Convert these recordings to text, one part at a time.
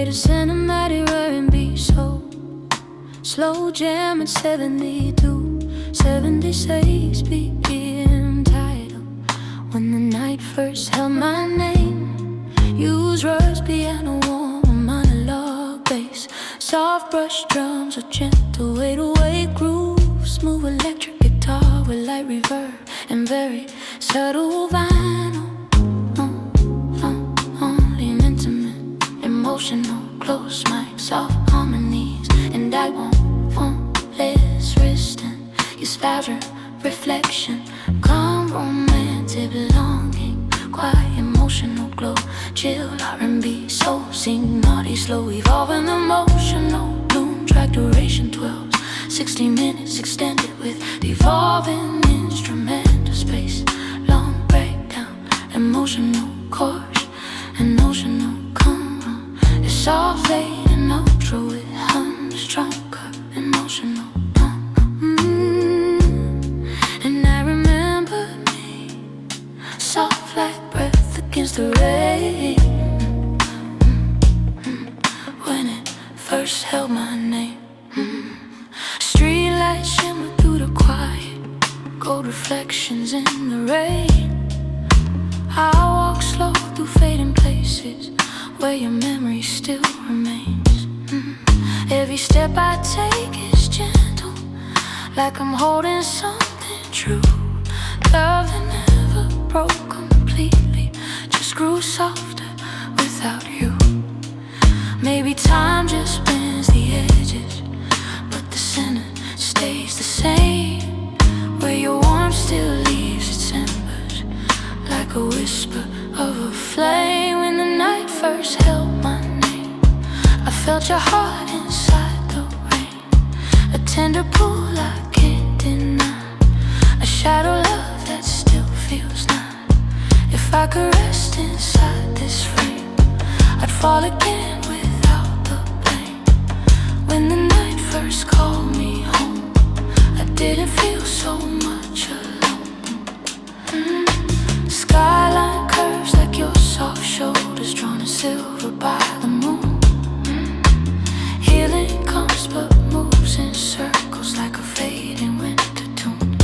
Greatest cinematic R&B soul. Slow jam at 72, 76 BPM title. When the night first held my name, use Rush piano, warm monologue bass, soft brush drums, a gentle 808 groove, smooth electric guitar with light reverb and very subtle vinyl. Lean intimate, emotional, close mic, soft harmonies, and I won't less resting. Use fabric, reflection, calm, romantic longing, quiet, emotional glow, chill R&B soul, sing naughty, slow, evolving emotional bloom. Track duration 12, 60 minutes extended with devolving instrumental space, long breakdown, emotional chorus, and emotional come. It's all fade and ultra with hum, stronger, emotional. And I remember me, soft like breath against the rain, when it first held my name. Street lights shimmer through the quiet, gold reflections in the rain. I walk slow through fading places where your memory still remains. Every step I take is gentle, like I'm holding something true. Love that never broke completely, just grew softer without you. Maybe time just bends the edges, but the center stays the same. Where your warmth still leaves its embers, like a whisper of a flame. When the night first held my name, I felt your heart inside the rain, a tender pull I can't deny, a shadow love that still feels nine. If I could rest inside this frame, I'd fall again without the blame. When the night first called me home, I didn't feel so much alone. Skyline curves like your soft shoulders, drawn in silver by the moon. Healing comes but moves in circles like a fading winter tune.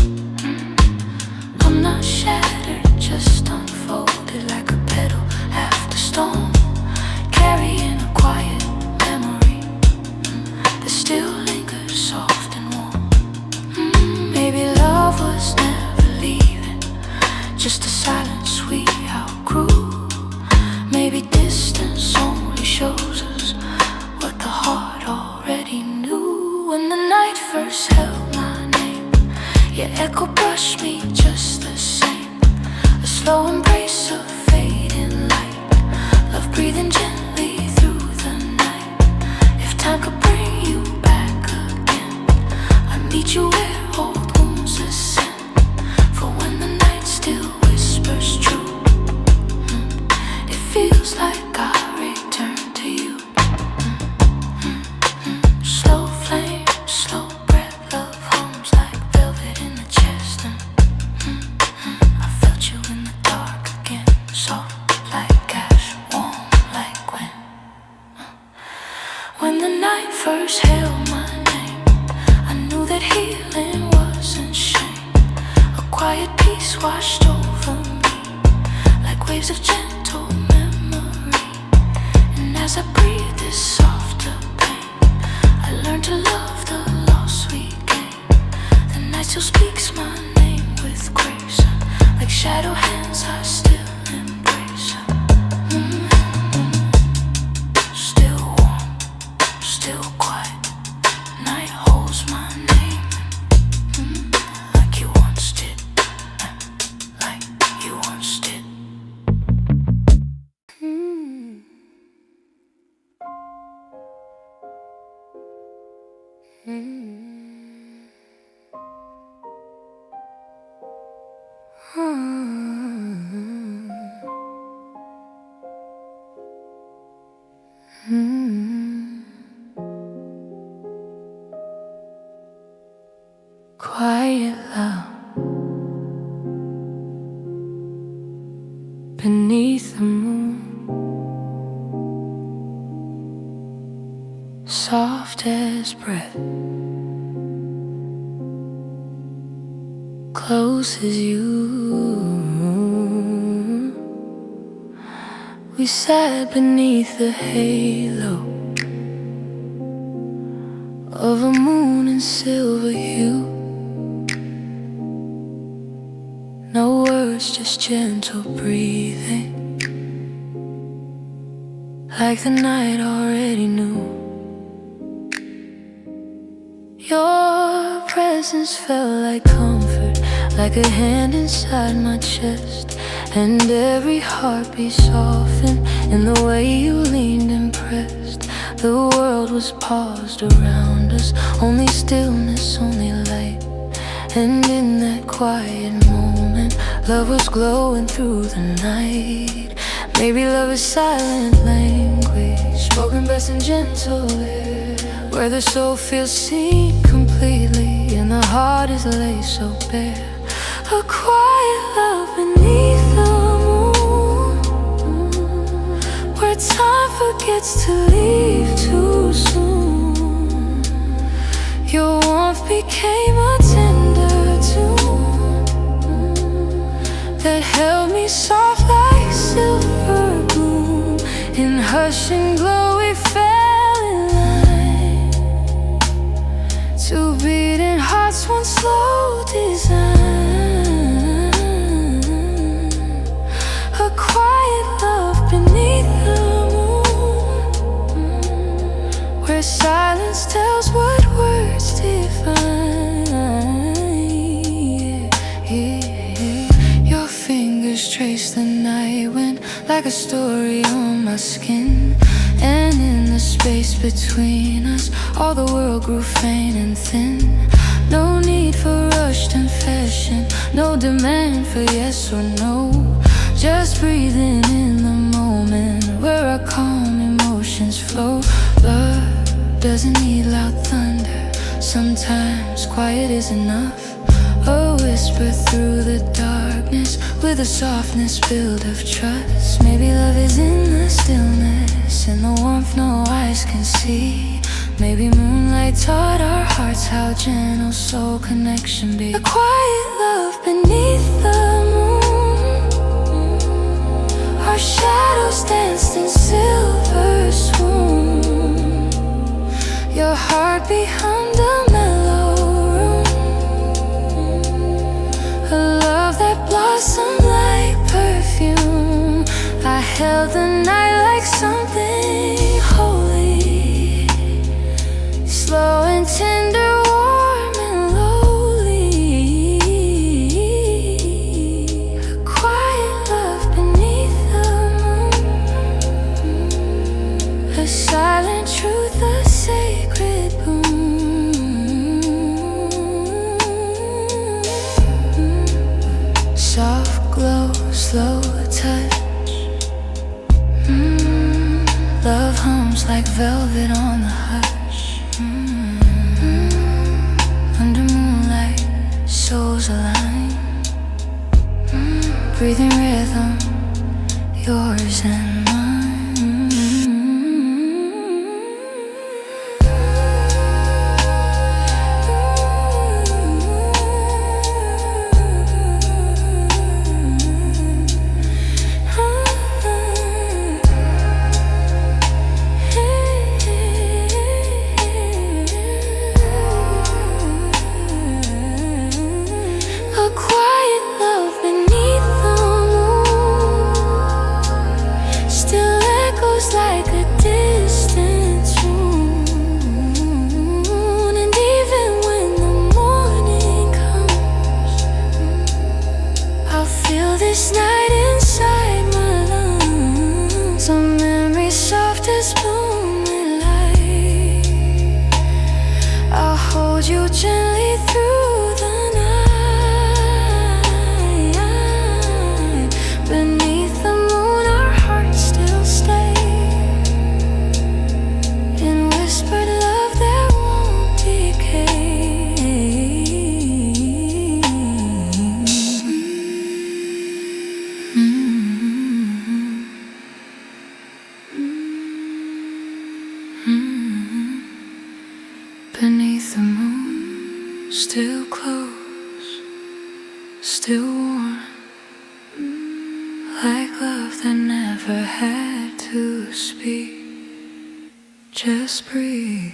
I'm not shattered, just unfolded like a petal after storm, carrying a quiet memory that still lingers soft and warm. Maybe love was never leaving, just a silence we outgrew. Maybe distance only shows us what the heart already knew. When the night first held my name, your echo brushed me just the same, a slow embrace of fading light, love breathing gently through the night. If time could bring you back again, I'd meet you where old wounds ascend. For when the night still whispers true, it feels like I return to you. Slow flame, slow breath, love hums like velvet in the chest. I felt you in the dark again, soft like ash, warm like wind. When the night first held my name, I knew that healing wasn't shame. A quiet peace washed over me, like waves of gentle memory. And as I breathe this softer pain, I learned to love the loss we gain. The night still speaks my name with grace, like shadow hands I still embrace. Still warm, still quiet, night holds my name, like you once did, like you once did. Quiet love beneath the moon, soft as breath, close as you. We sat beneath the halo of a moon in silver hue. No words, just gentle breathing, like the night already knew. Your presence felt like comfort, like a hand inside my chest, and every heartbeat softened in the way you leaned and pressed. The world was paused around us, only stillness, only light. And in that quiet moment, love was glowing through the night. Maybe love is silent language, spoken best in gentle air, where the soul feels seen completely and the heart is laid so bare. A quiet love beneath the moon, where time forgets to leave too soon. Your warmth became a tender tune that held me soft like silver gloom. In hush and glow we fell in line, two beating hearts, one slow design. A quiet love beneath the moon, where silence tells what words define. Your fingers trace the night wind like a story on my skin, and in the space between us all the world grew faint and thin. No need for rushed confession, no demand for yes or no, just breathing in the moment where our calm emotions flow. Love doesn't need loud thunder, sometimes quiet is enough. A whisper through the darkness with a softness built of trust. Maybe love is in the stillness, in the warmth no eyes can see. Maybe moonlight taught our hearts how gentle soul connection be. A quiet love beneath the moon, our shadows danced in silver swoon. Your heartbeat hummed a mellow room, a love that blossomed like perfume. I held the night like something holy, slow and tender, warm and lowly. A quiet love beneath the moon, a silent truth, a sacred boon. Soft glow, slow touch, love hums like velvet on the hush. Under moonlight, souls align, breathing rhythm, yours and mine. A quiet love beneath the moon still echoes like a distant tune. And even when the morning comes, I'll feel this night inside my lungs. A memory soft as moonlight, I'll hold you gently through the night. Beneath the moon our hearts still stay, in whispered love that won't decay. Mm-hmm. Still close, still warm, like love that never had to speak. Just breathe.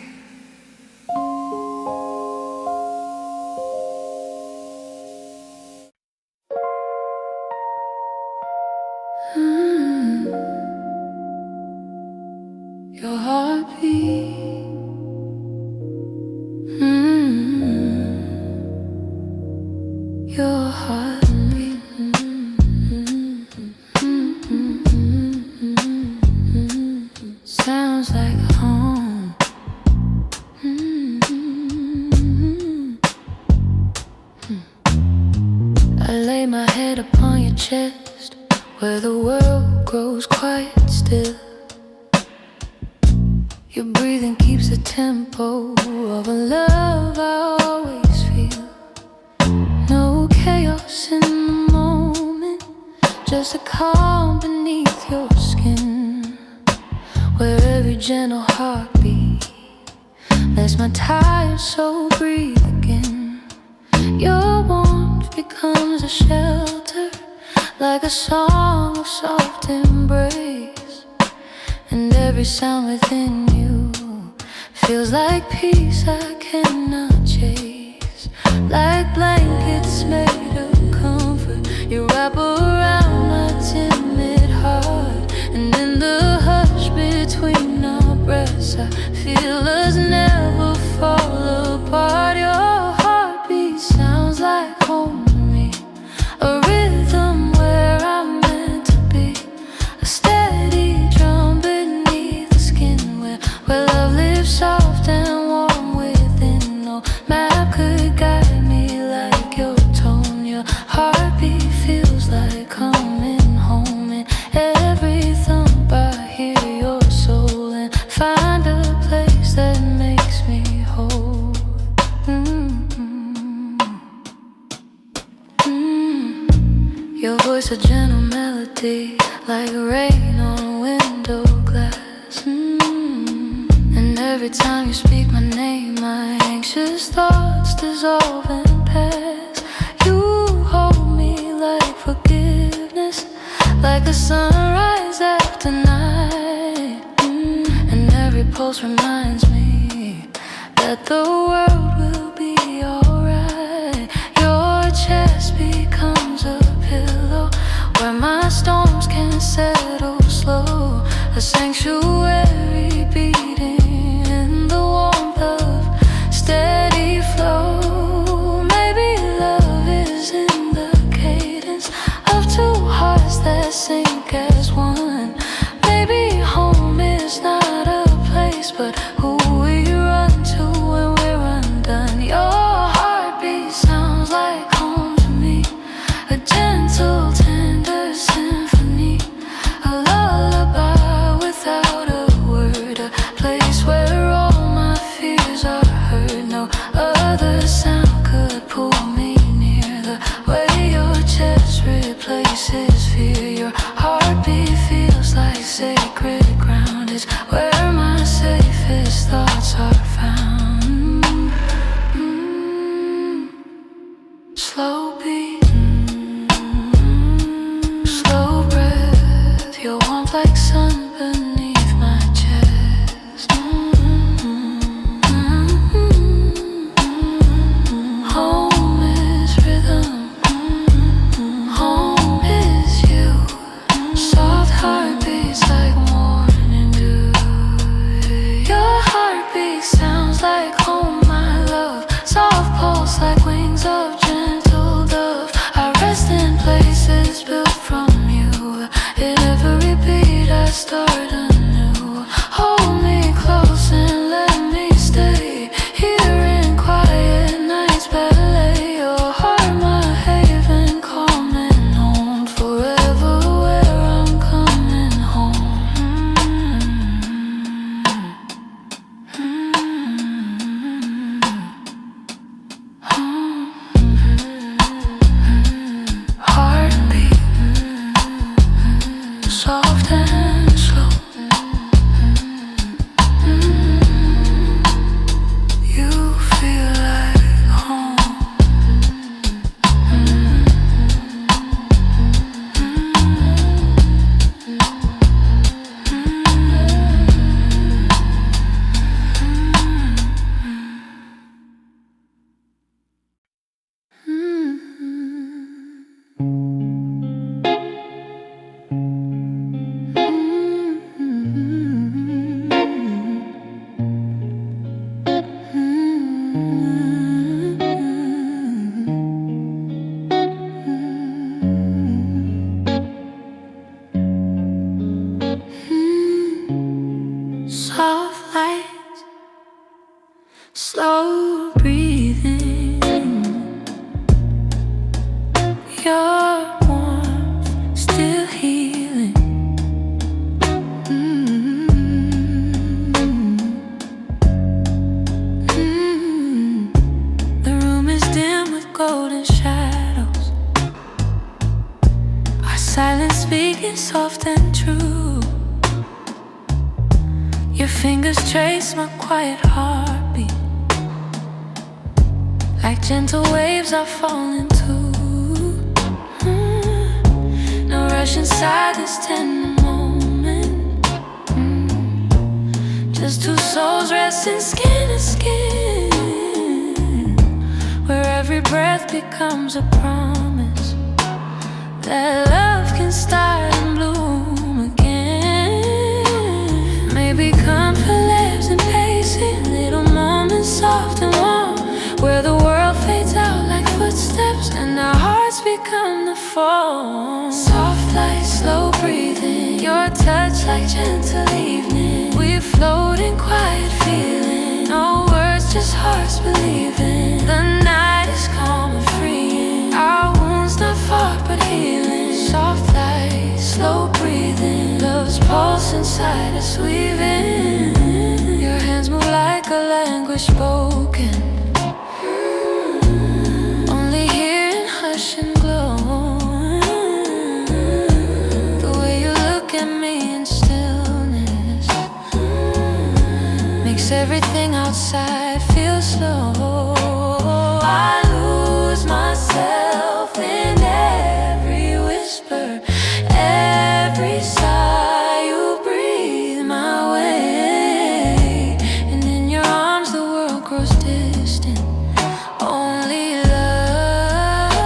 Your heartbeat. Your heartbeat. Sounds like home. I lay my head upon your chest, where the world grows quiet still. Your breathing keeps the tempo of a love I always feel. No chaos in the moment, just a calm beneath your skin, where every gentle heartbeat lets my tired soul breathe again. Your warmth becomes a shelter, like a song of soft embrace, and every sound within you feels like peace I cannot chase. Like blankets made of comfort, you wrap around my timid heart, and in the hush between our breaths I feel us never fall apart. Your heartbeat sounds like home to me, a rhythm where I'm meant to be, a steady drum beneath the skin, where love lives soft and warm within. No map could guide me like your tone. Your heartbeat feels like coming home. In every thump I hear your soul, and find a place that makes me whole. Your voice a gentle melody, like rain on a window glass. And every time you speak my name, my anxious thoughts dissolve and pass. You hold me like forgiveness, like a sunrise after night. And every pulse reminds me that the world will be alright. Your chest becomes a pillow, where my storms can settle slow, a sanctuary beating in the warmth of steady flow. Maybe love is in the cadence of two hearts that sink as one. Maybe home is not a place, but who we run to when we're undone. Your heartbeat sounds like home to me, a gentle, tender symphony, a lullaby without a word, a place where all my fears are heard. No other sound could pull me near the way your chest replaces fear. Your heartbeat feels like sacred ground, it's where my safest thoughts are found. Slow beat, slow breath, your warmth like sun beneath my chest. Home is rhythm, home is you. Soft heartbeats like morning dew. slow breathing. Your warmth still healing. The room is dim with golden shadows. Our silence speaking soft and true. Your fingers trace my quiet heartbeat, like gentle waves I fall into. No rush inside this tender moment. Just two souls resting skin to skin, where every breath becomes a promise that love can start and bloom again. Maybe comfort lives in pacing little moments soft and warm, where the world fades out like footsteps and our hearts become the form. Soft light, slow breathing, your touch like gentle evening. We float in quiet feeling, no words, just hearts believing. The night is calm and freeing, our wounds not fought but healing. Soft light, slow breathing, love's pulse inside us weaving. Your hands move like a language spoken, only here in hush and glow. The way you look at me in stillness makes everything outside feel slow. I lose myself in every whisper, every sigh you breathe my way. And in your arms the world grows distant, only love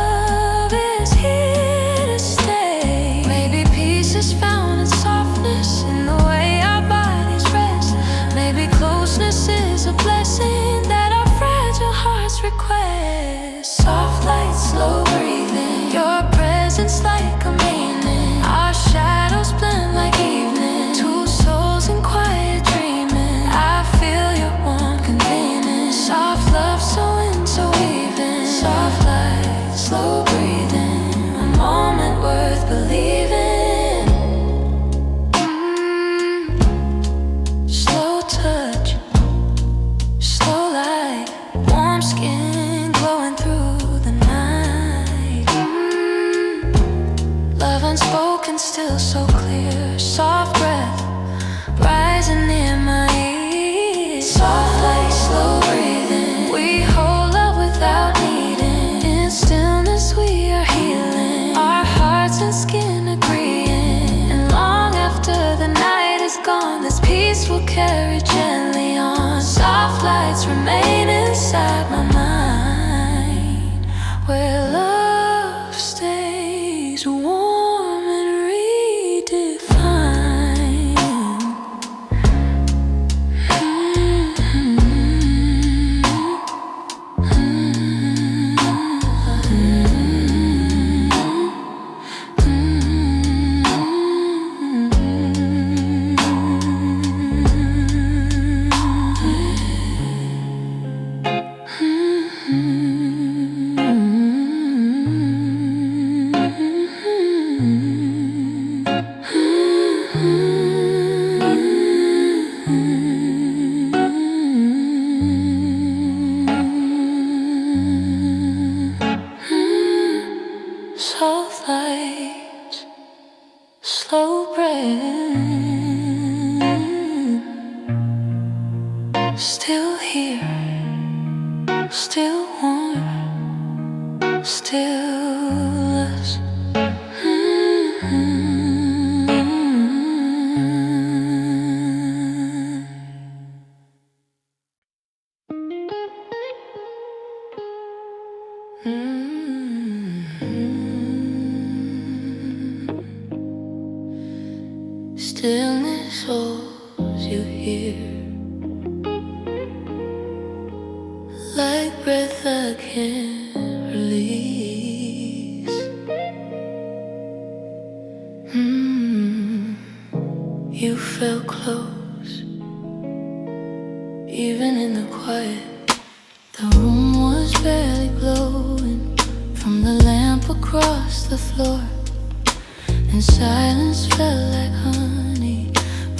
is here to stay. Maybe peace is found in softness, in the way our bodies rest. Maybe closeness is a blessing that our fragile hearts request. Soft light, slow breathing, your presence like a meaning. Our shadows blend like evening, two souls in quiet dreaming. I feel your warm convening, soft love so in, so even. Soft light, slow breathing, a moment worth believing. Slow touch, slow light, warm skin glowing through the night. Love unspoken, still so clear. Soft breath rising near my ear. Soft light, slow breathing, we hold love without needing. In stillness we are healing, our hearts and skin agreeing. And long after the night is gone, this peace will carry gently on. Soft lights remain inside my mind, where love stays warm and redefined. Soft light, slow breath, still here, still warm, still us. Stillness holds you here, like breath I can't release. You felt close, even in the quiet. The room was barely glowing from the lamp across the floor, and silence felt like honey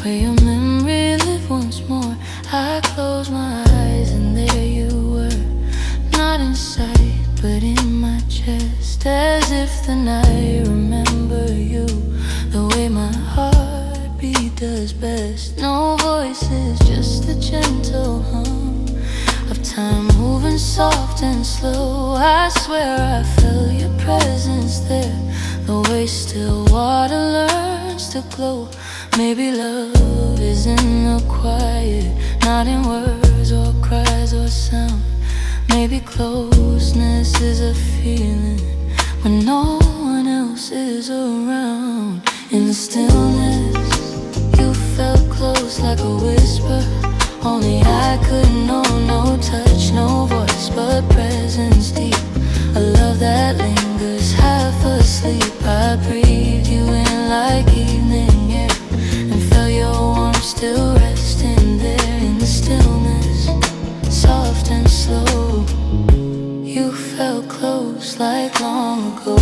where your memory lived once more. I closed my eyes and there you were, not in sight but in my chest, as if the night remembered you the way my heartbeat does best. No voices, just the gentle hum of time moving soft and slow. I swear I felt your presence there, the way still water learns to glow. Maybe love is in the quiet, not in words or cries or sound. Maybe closeness is a feeling when no one else is around. In the stillness, you felt close like a whisper. Only I could know, no touch, no voice, but presence deep. A love that lingers half asleep. I breathed you in like evening air and felt your warmth still resting there in the stillness, soft and slow. You felt close like long ago.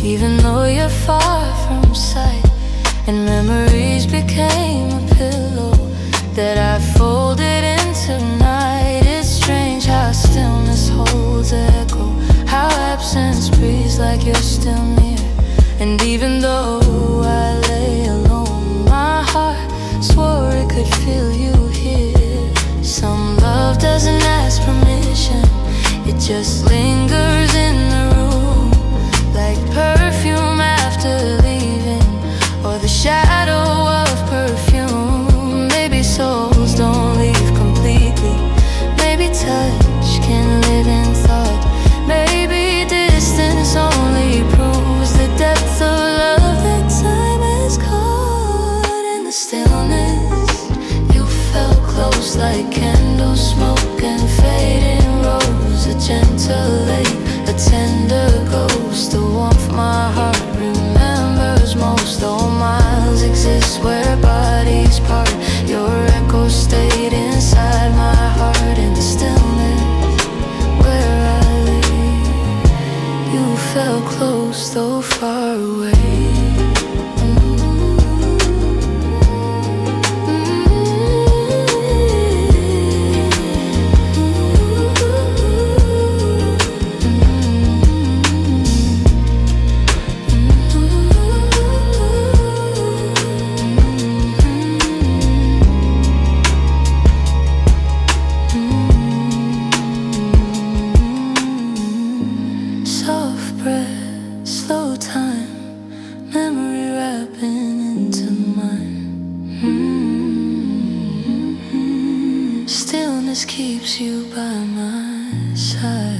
Even though you're far from sight, and memories became a pillow that I folded into night. It's strange how stillness holds echo, how absence breathes like you're still near. And even though I lay alone, my heart swore it could feel you here. Some love doesn't ask permission, it just lingers in the room, like perfume after leaving, or the shadow of perfume. Maybe souls don't leave completely, maybe touch can live in thought. Maybe distance only proves the depth of love that time has caught. In the stillness, you felt close like candle smoke and fading rose, a gentle lake, a tender ghost, the warmth my heart remembers most. Though miles exist where bodies part, your echo stayed inside my heart. In the stillness where I lay, you felt close though far away. Slow time, memory wrapping into mine. Stillness keeps you by my side.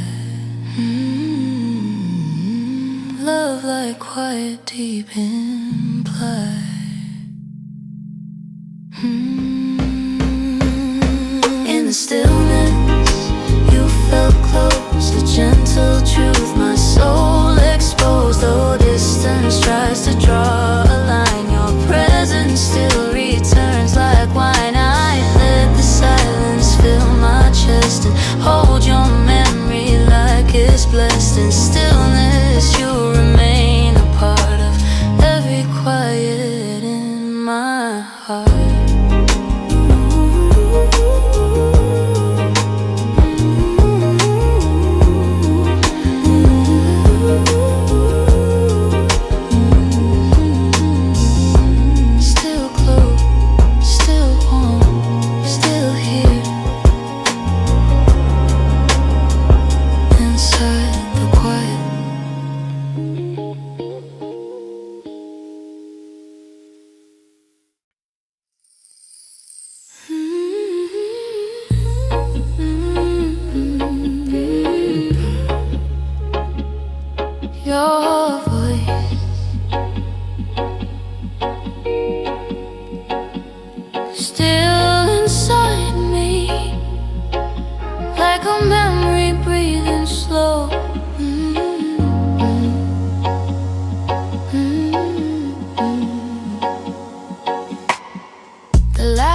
Love like quiet, deep implied. In the stillness, you felt close, a gentle truth, my soul exposed. Though distance tries to draw a line, your presence still returns like wine. I let the silence fill my chest and hold your memory like it's blessed. In stillness, you remain a part of every quiet in my heart.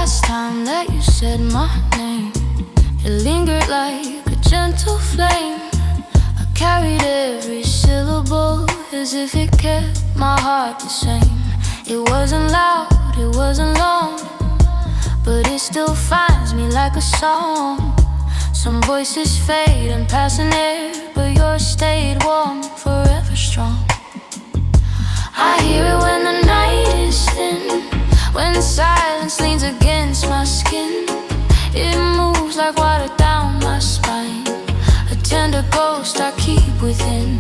last time that you said my name, it lingered like a gentle flame. I carried every syllable as if it kept my heart the same. It wasn't loud, it wasn't long, but it still finds me like a song. Some voices fade and pass in air, but yours stayed warm, forever strong. I hear it when the night is thin, when silence leans against my skin. It moves like water down my spine, a tender ghost I keep within.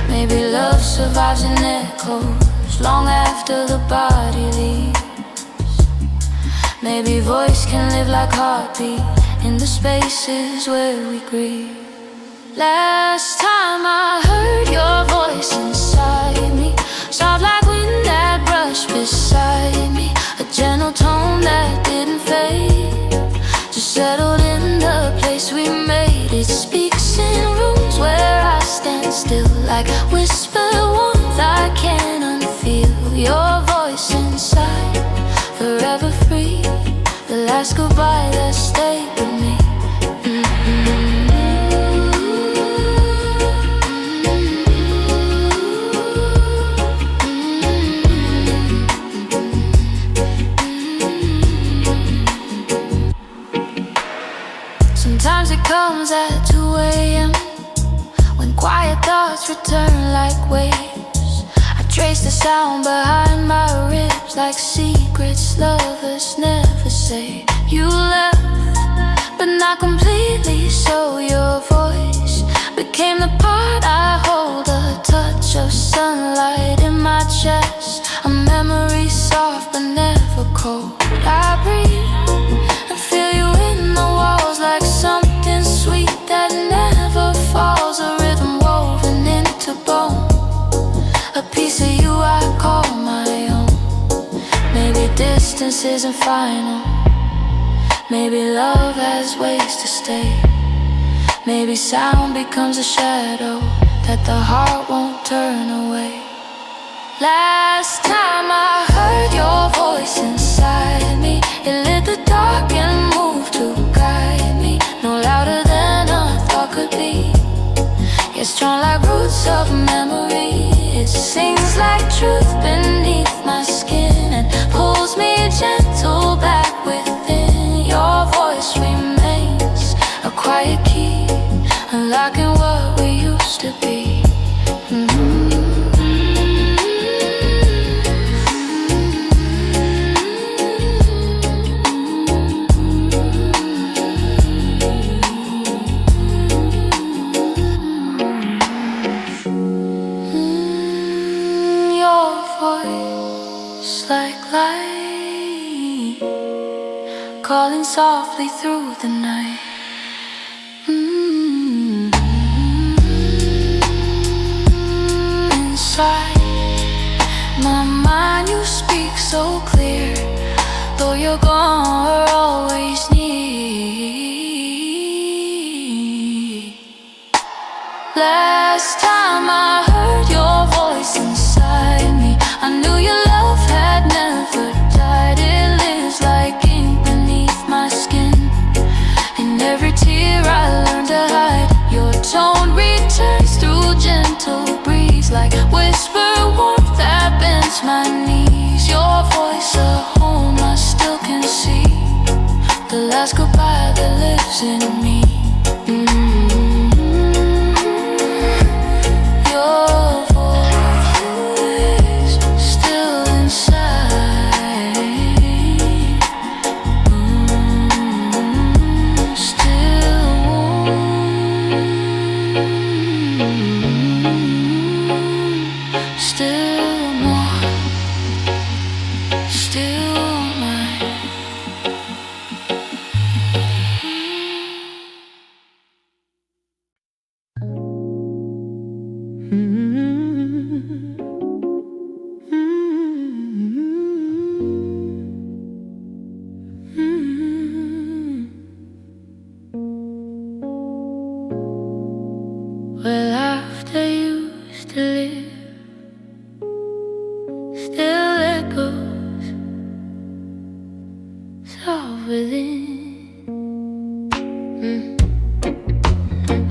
Maybe love survives in echoes long after the body leaves. Maybe voice can live like heartbeat in the spaces where we grieve. Last time I heard your voice inside me, soft like wind that brushed beside me, a gentle tone that didn't fade, just settled in the place we made. It speaks in rooms where I stand still, like whispered warmth I can't unfeel. Your voice inside, forever free, the last goodbye that stayed with me. Sometimes it comes at 2 a.m., when quiet thoughts return like waves. I trace the sound behind my ribs, like secrets lovers never say. You left, but not completely, so your voice became the part I hold, a touch of sunlight in my chest, a memory soft but never cold. I breathe and feel you in the walls, like something sweet that never falls, a rhythm woven into bone, a piece of you I call my own. Maybe distance isn't final, maybe love has ways to stay, maybe sound becomes a shadow that the heart won't turn away. Last time I heard your voice inside me, it lit the dark and moved to guide me, no louder than a thought could be, yet strong like roots of memory. It sings like truth beneath my skin and pulls me gentle back within. Your voice remains a quiet key, unlocking what we used to be. Like light, calling softly through the night. Inside my mind you speak so clear, though you're gone we're always near. Last time I heard your voice inside me, I knew your love had never died. It lives like ink beneath my skin, in every tear I learned to hide. Your tone returns through gentle breeze, like whisper warmth that bends my knees. Your voice a home I still can see, the last goodbye that lives in me. Your voice still inside, still warm, still more, still mine. of within.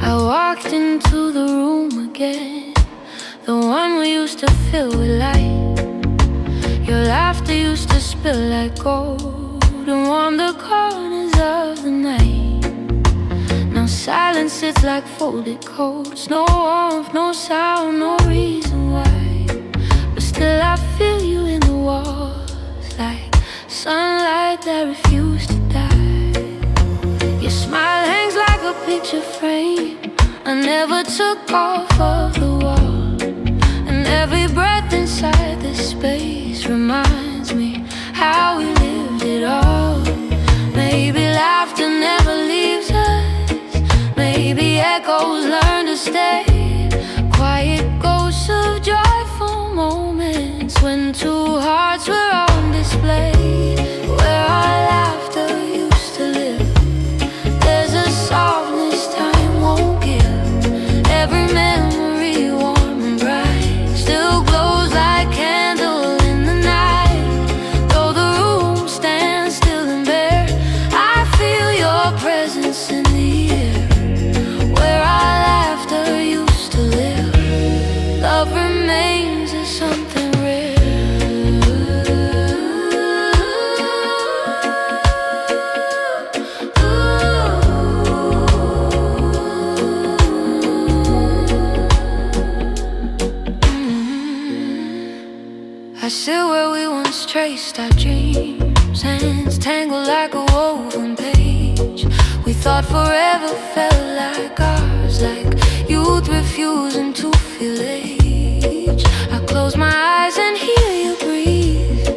I walked into the room again, the one we used to fill with light. Your laughter used to spill like gold and warm the corners of the night. Now silence sits like folded coats, no warmth, no sound, no reason why. But still I feel you in the walls, like sunlight that refused to die. Your smile hangs like a picture frame I never took off of the wall. And every breath inside this space reminds me how we lived it all. Maybe laughter never leaves us, maybe echoes learn to stay. Quiet ghosts of joyful moments when two hearts were on display. Where our laughter used to live, there's a softness time won't give. Every memory warm and bright still glows like candle in the night. Though the room stands still and bare, I feel your presence in the air. Where our laughter used to live, love remains as something rare. I sit where we once traced our dreams, hands tangled like a woven page. We thought forever felt like ours, like youth refusing to feel age. I close my eyes and hear you breathe,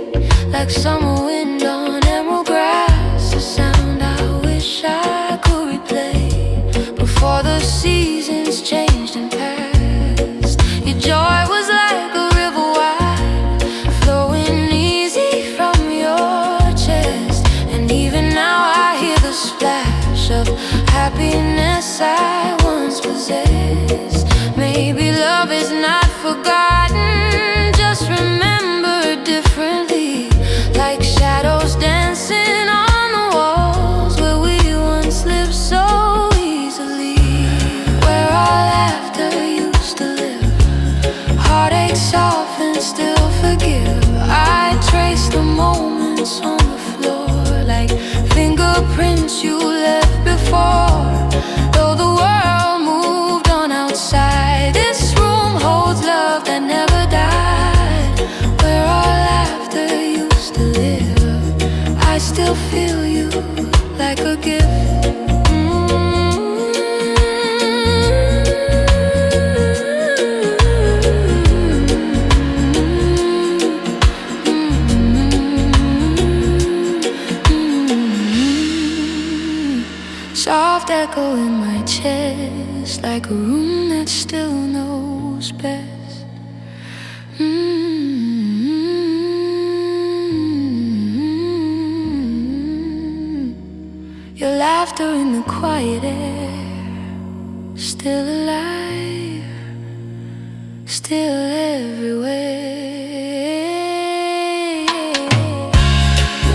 like summer wind on emerald grass. A sound I wish I could replay before the seasons changed and passed. Your joy was like a river wide, flowing easy from your chest. And even now I hear the splash of happiness I once possessed. Maybe love is not forgotten, just remembered differently, like shadows dancing on the walls where we once lived so easily. Where our laughter used to live, heartaches soften, still forgive. I trace the moments on the floor, like fingerprints you left before. Though the world moved on outside, this room holds love that never died. Where our laughter used to live, I still feel you like a gift. Soft echo in my chest, like a room that still knows best. Your laughter in the quiet air, still alive, still everywhere.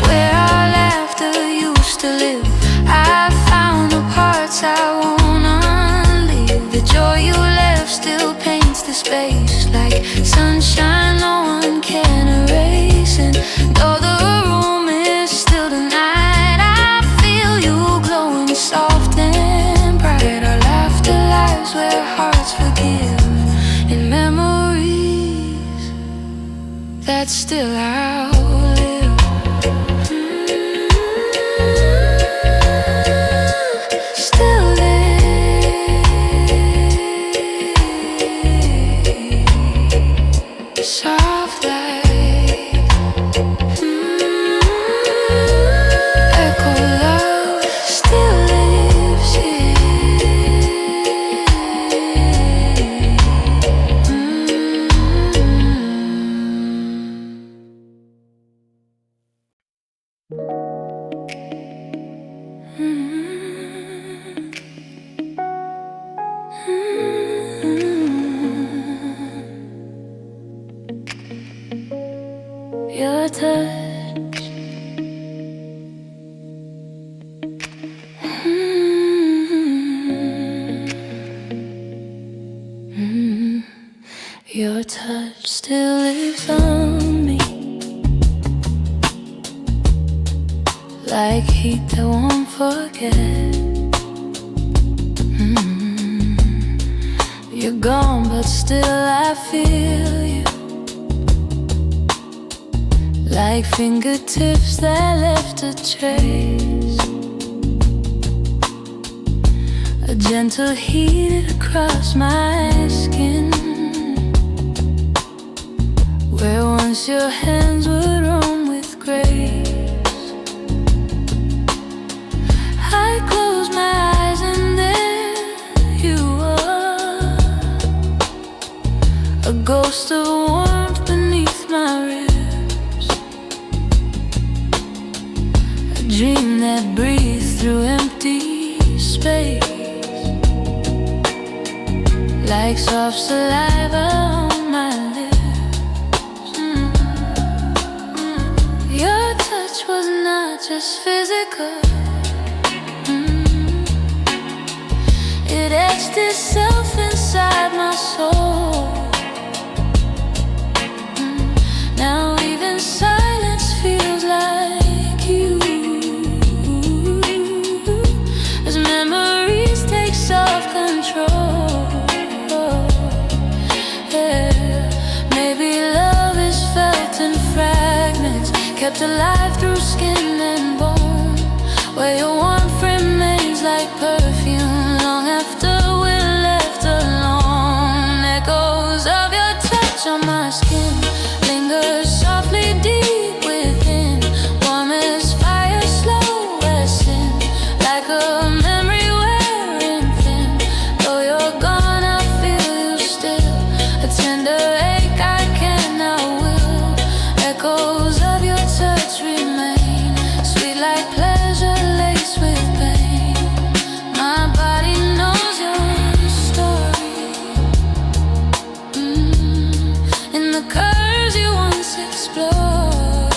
Where our laughter used to live, I found the parts I wanna leave. The joy you left still paints the space, like sunshine no one can erase. And though the room is still the night, I feel you glowing soft and bright. Our laughter lives where hearts forgive, in memories that still outlive. Soft light, echo love still lives here. Your touch like heat that won't forget. You're gone, but still I feel you, like fingertips that left a trace. A gentle heat across my skin, where once your hands would roam with grace. I close my eyes and there you are, a ghost of warmth beneath my ribs, a dream that breathes through empty space, like soft saliva on my lips. Your touch was not just physical, it etched itself inside my soul. Now even silence feels like you, as memories take self-control. Maybe love is felt in fragments, kept alive through skin and bone, where your warmth remains like perfume long after we're left alone. Echoes of your touch on my skin linger softly deep within, warm as fire, slow as sin, like a memory wearing thin. Though you're gone, I feel you still, a tender ache I cannot will. Echoes of your touch remain, sweet like pleasure laced with pain. My body knows your story, in the curves you once explored,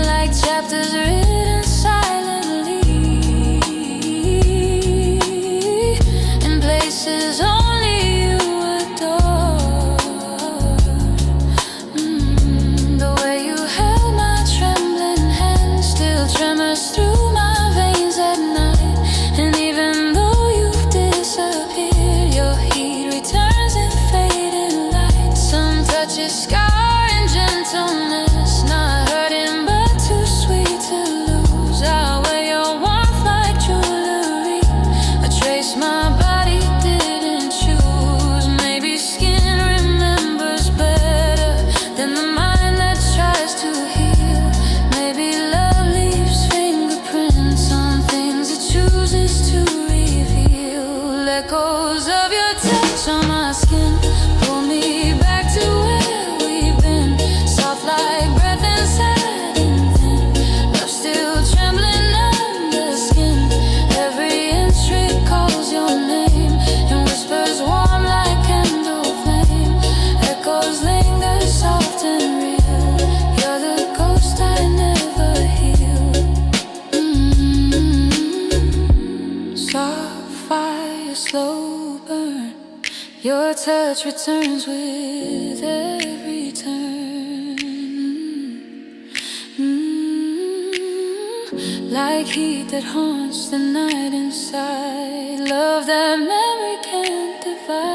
like chapters written silently, in places only you adore. The way you held my trembling hand still tremors through my veins at night. And even though you've disappeared, your heat returns in fading light. Some touches scar and gentleness, not hurting but too sweet to lose. I wear your warmth like jewelry, a trace my body didn't choose. Maybe skin remembers better than the mind that tries to heal. Maybe love leaves fingerprints on things it chooses to reveal. Echoes of your touch on my skin pull me back to where we've been, soft like breath inside and thin. Love still trembling under skin, every inch recalls your name, and whispers warm like candle flame. Echoes linger soft and real, you're the ghost I never healed. Soft fire, slow burn, your touch returns with every turn. Like heat that haunts the night inside, love that memory can't divide.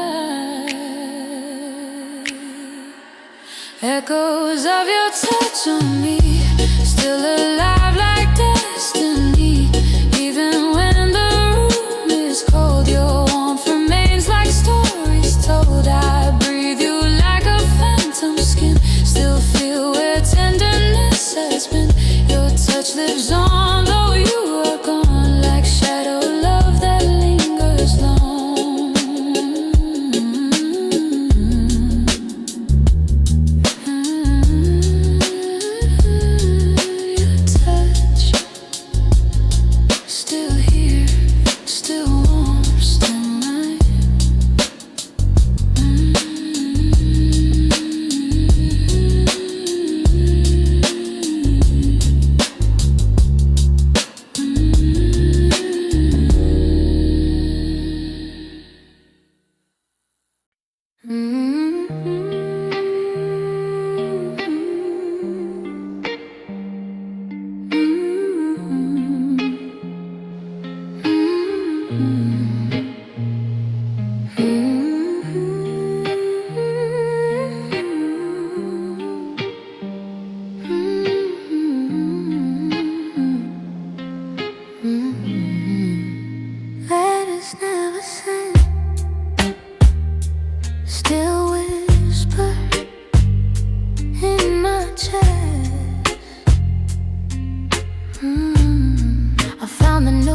Echoes of your touch on me, still alive like destiny. Even when the room is cold, your warmth remains like stories told. I breathe you like a phantom skin, still feel where tenderness has been. Your touch lives on, though you are gone, like shadow love that lingers long. Your touch, still here, still warm, still mine.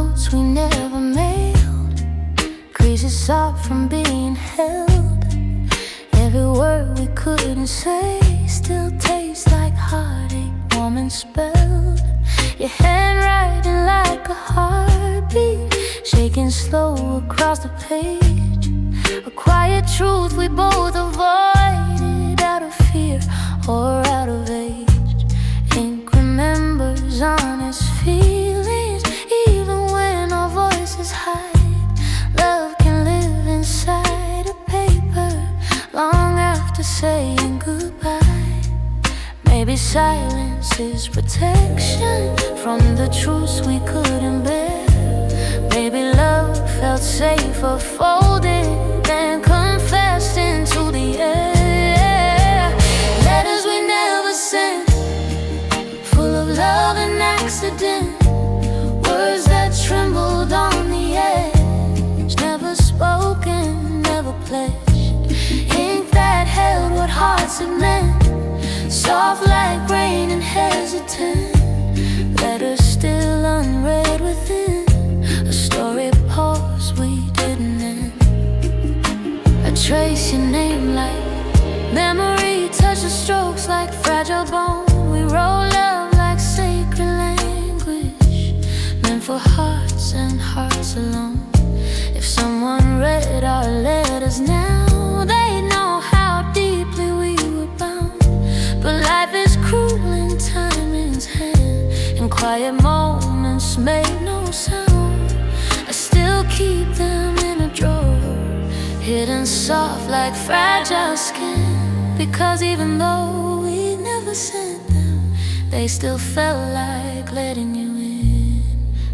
notes we never mailed, creases soft from being held. Every word we couldn't say still tastes like heartache, warm and spelled. Your handwriting like a heartbeat, shaking slow across the page. A quiet truth we both avoided out of fear or out of age. Ink remembers honest feelings, even when our voices hide. Love can live inside a paper long after saying goodbye. Maybe silence is protection from the truths we couldn't bear. Maybe love felt safer folded and confessed into the air. Letters we never sent, full of love and accident. Words that trembled on the edge, never spoken, never pledged. Ink that held what hearts had meant, soft like rain and hesitant. Letters still unread within, a story paused we didn't end. I trace your name like memory, touch the strokes like fragile bone. We roll love like sacred language, meant for hearts and hearts alone. If someone read our letters now, they'd know how deeply we were bound. But life is cruel and time is hand, and quiet moments make no sound. I still keep them in a drawer, hidden soft like fragile skin. Because even though we never sent them, they still felt like letting you in.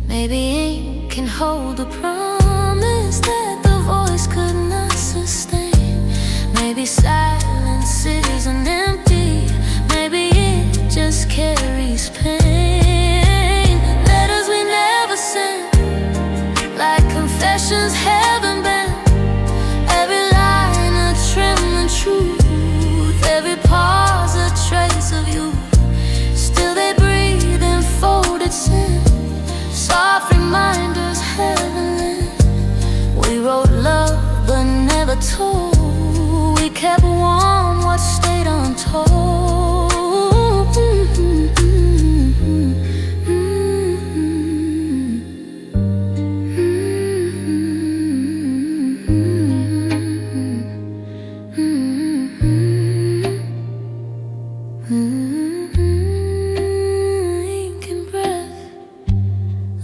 Maybe ink can hold the promise that the voice could not sustain. Maybe silence isn't empty, maybe it just carries pain. Letters we never sent, like confessions heaven bent. Every line a trembling truth, every pause a trace of you. Still they breathe in folded sin, soft reminders heavenly. We wrote love but never told, we kept warm what stayed untold. Ink and breath,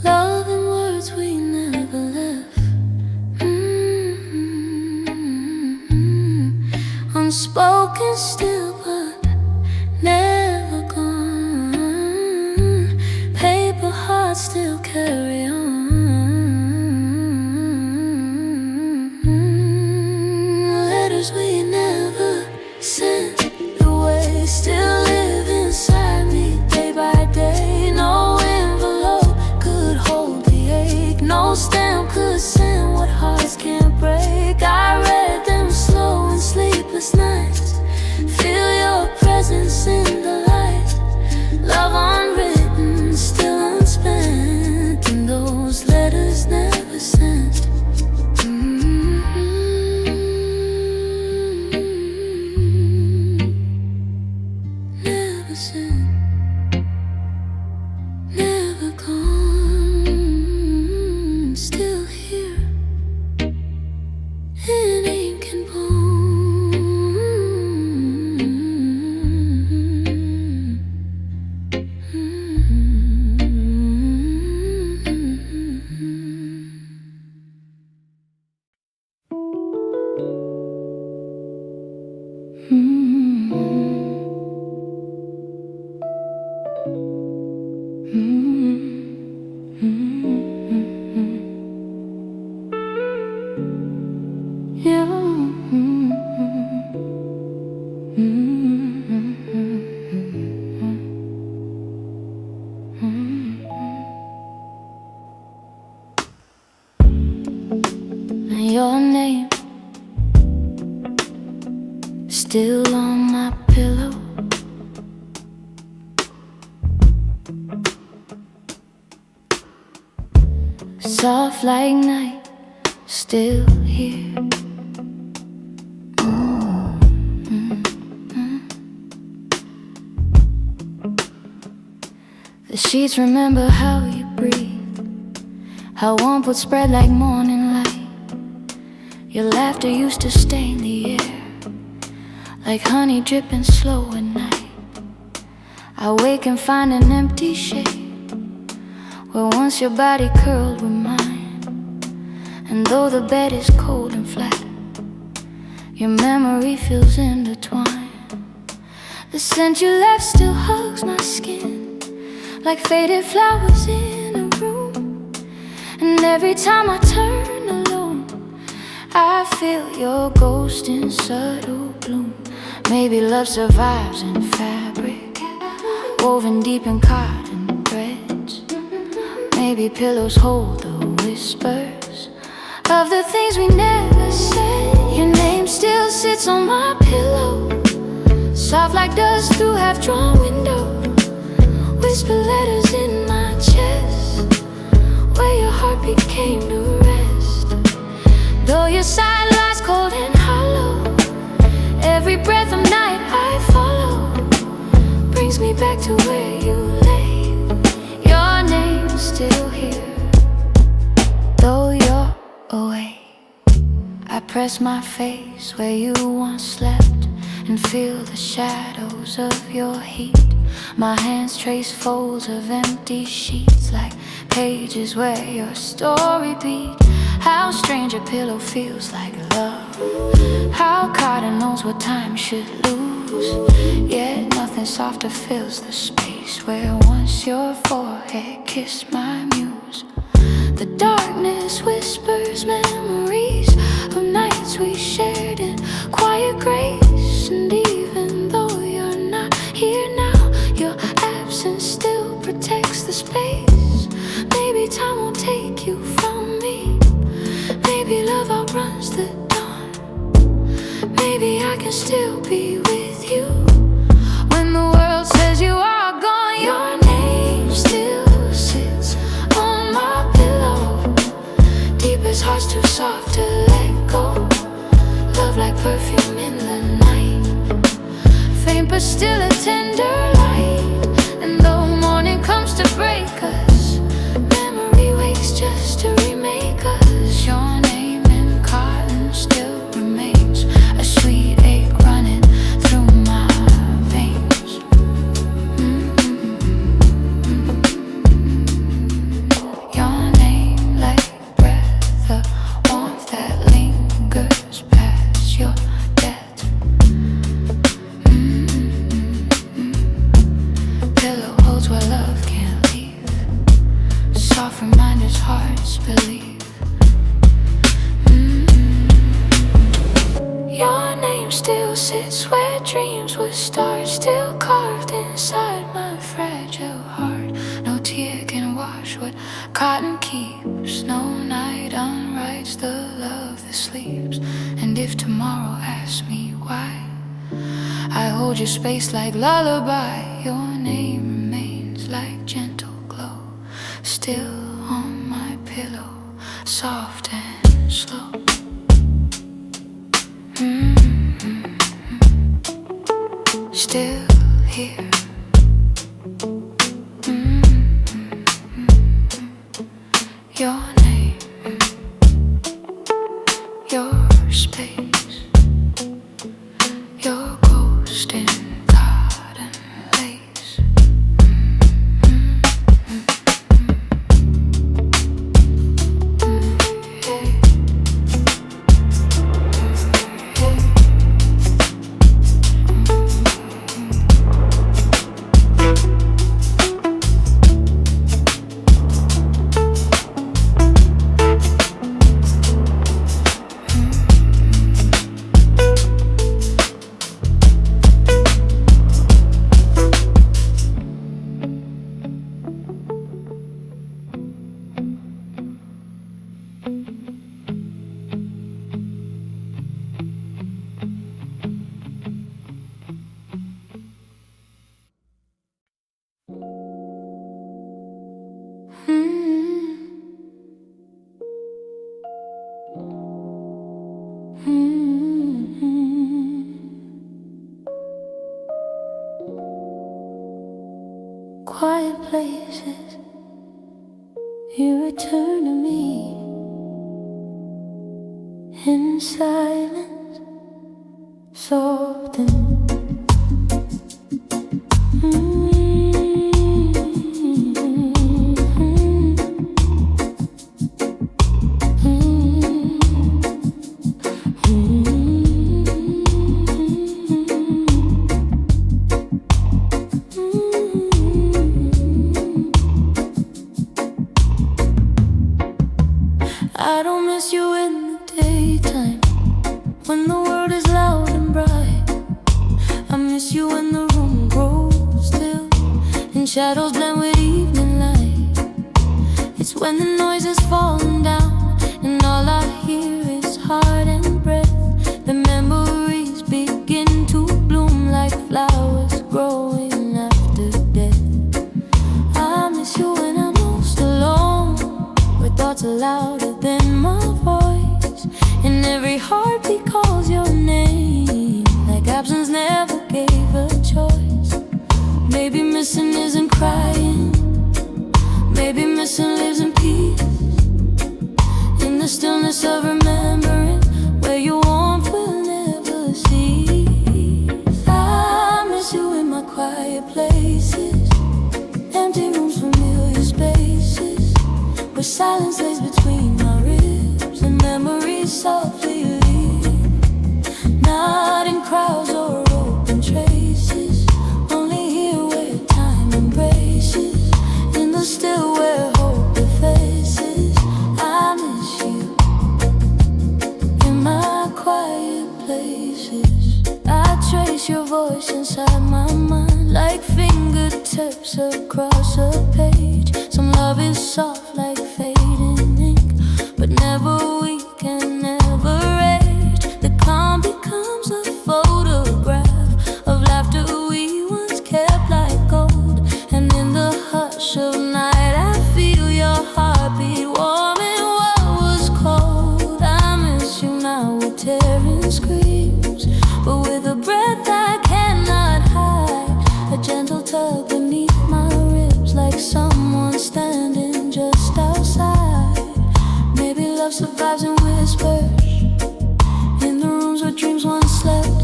love and words we never left. Unspoken still but never gone. Paper hearts still carry on. Letters we never sent away still live inside me day by day. No envelope could hold the ache, no stamp could send what hearts can't break. I read them slow in sleepless nights, feel your presence in the light. Love unwritten, still unspent, and those letters never sent. Never sent, never gone, still here in ink and bone. Your name still on my pillow. soft like night, still here. The sheets remember how you breathe, how warmth would spread like morning light. Your laughter used to stain the air, like honey dripping slow at night. I wake and find an empty shade, where once your body curled with mine. And though the bed is cold and flat, your memory feels intertwined. The scent you left still hugs my skin, like faded flowers in a room. And every time I turn alone, I feel your ghost in subtle bloom. Maybe love survives in fabric, woven deep in cotton threads. Maybe pillows hold the whispers of the things we never said. Your name still sits on my pillow, soft like dust through half-drawn window. Whisper letters in my chest, where your heartbeat came to rest. Though your side lies cold and hollow, every breath of night I follow brings me back to where you lay. Your name's still here, though you're away. I press my face where you once slept and feel the shadows of your heat. My hands trace folds of empty sheets, like pages where your story beat. How strange a pillow feels like love, how cotton knows what time should lose. Yet nothing softer fills the space where once your forehead kissed my muse. The darkness whispers memories of nights we shared in quiet grace. And even though you're not here now, your absence still protects the space. Maybe time won't take you from me, maybe love outruns the dawn. Maybe I can still be with you when the world says you are gone. Your name still sits on my pillow, deepest heart's too soft to let go. Love like perfume in the night, faint but still a tender light. And though morning comes to break us, memory wakes just to remake us. Your name in cotton still remains, a sweet ache running through my veins. Your name like breath, a warmth that lingers past your death. Pillow holds where love can't leave, soft reminders hearts believe. Your name still sits where dreams would start, still carved inside my fragile heart. No tear can wash what cotton keeps, no night unwrites the love that sleeps. And if tomorrow asks me why, I hold your space like lullaby. Your name remains like gentle glow, still on my pillow, soft and slow. Still here. Your name, your space, your ghost in cotton lace. quiet places, you return to me in silence, soft and I don't miss you in the daytime, when the world is loud and bright. I miss you when the room grows still and shadows blend with evening light. It's when the noise is falling down and all I hear is heart and breath. The memories begin to bloom like flowers growing after death. I miss you when I'm most alone, where thoughts are louder than my voice, and every heartbeat calls your name, like absence never gave a choice. Maybe missing isn't crying, maybe missing lives in peace, in the stillness of remembering where your warmth will never cease. I miss you in my quiet places, empty rooms, familiar spaces, where silence lays between my ribs and memories softly leave. Not in crowds or open traces, only here where time embraces, in the still where hope effaces. I miss you in my quiet places. I trace your voice inside my mind, like fingertips across a page. Some love is soft like fading ink, but never weak and never age. The calm becomes a photograph of laughter we once kept like gold, and in the hush of night I feel your heartbeat warm in what was cold. I miss you now with tearing screams, but with a breath I cannot hide, a gentle tug beneath my ribs, like someone standing just outside. Maybe love survives in whispers, in the rooms where dreams once slept.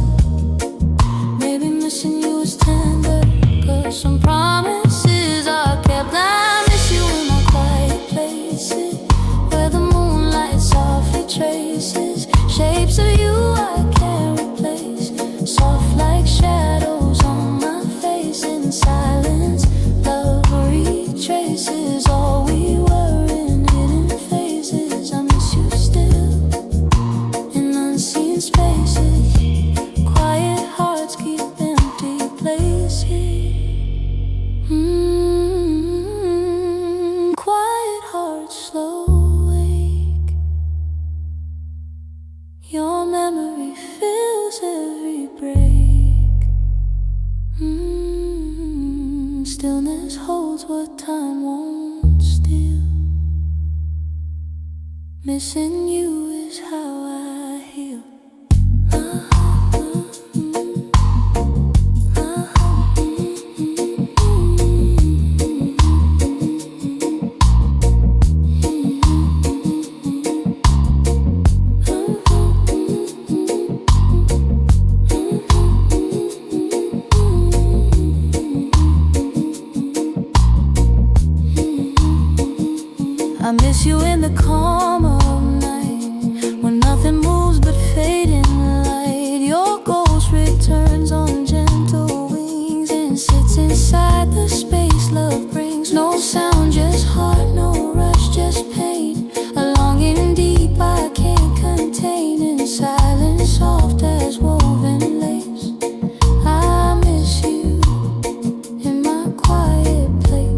Maybe missing you is tender, 'cause some promises are kept. I miss you in my quiet places, where the moonlight softly traces shapes of you I can't replace, soft like shadows on my face. In silence, love retraces all we were in hidden phases. I miss you still in unseen spaces, quiet hearts keep empty places. Quiet hearts slow wake, your memory fills every break. Stillness holds what time won't steal. Missing you is how I heal. I miss you in the calm of night, when nothing moves but fading light. Your ghost returns on gentle wings and sits inside the space love brings. No sound, just heart, no rush, just pain. A longing deep I can't contain, in silence soft as woven lace. I miss you in my quiet place.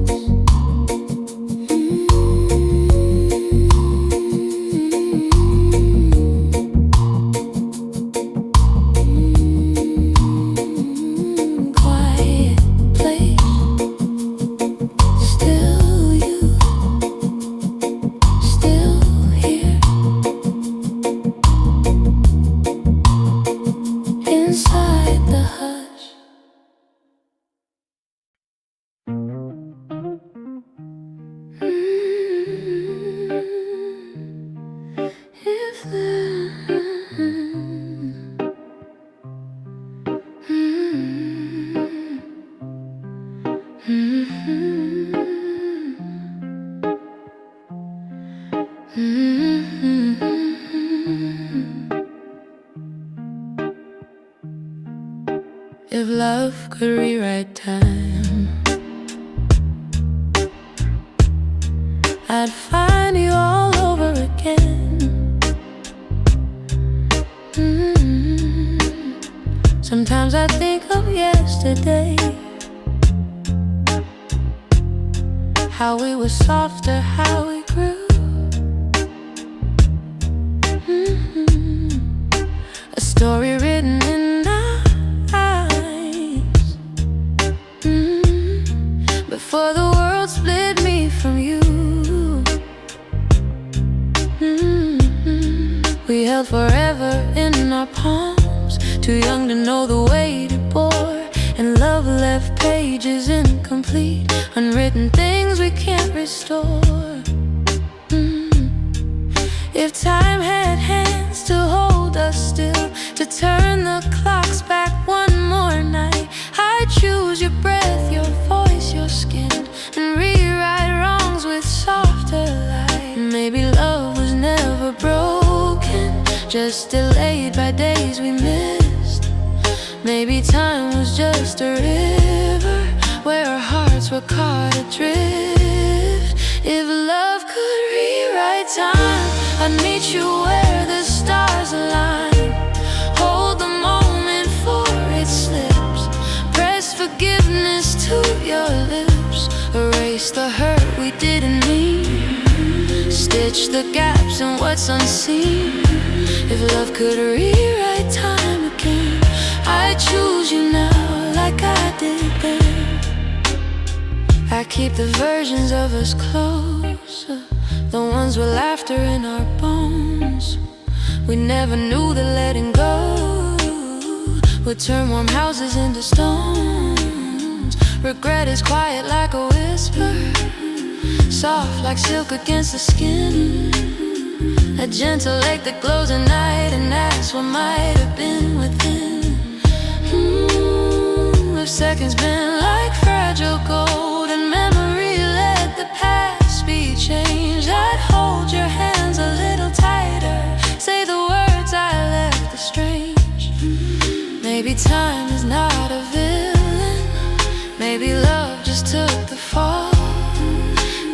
If love could rewrite time, I'd find you all over again. Sometimes I think of yesterday, how we were softer, how we grew. A story written in our eyes, before the world split me from you. We held forever in our palms, too young to know the weight it bore. And love left pages incomplete, unwritten things we can't restore. If time had hands to hold us still, to turn the clocks back one more night, I'd choose your breath, your voice, your skin, and rewrite wrongs with softer light. Maybe love was never broken, just delayed by days we missed. Maybe time was just a river where our hearts were caught adrift. If love could rewrite time, I'd meet you where the stars align. Hold the moment before it slips, press forgiveness to your lips, erase the hurt we didn't mean, stitch the gaps in what's unseen. If love could rewrite time again, I'd choose you now like I did then. I keep the versions of us closer, the ones with laughter in our bones. We never knew that letting go would turn warm houses into stones. Regret is quiet like a whisper, soft like silk against the skin, a gentle lake that glows at night and asks what might have been within. If seconds been like fragile gold and memory let the past be changed, I'd hold your hands a little tighter, say the words I left estranged. Maybe time is not a villain, maybe love just took the fall.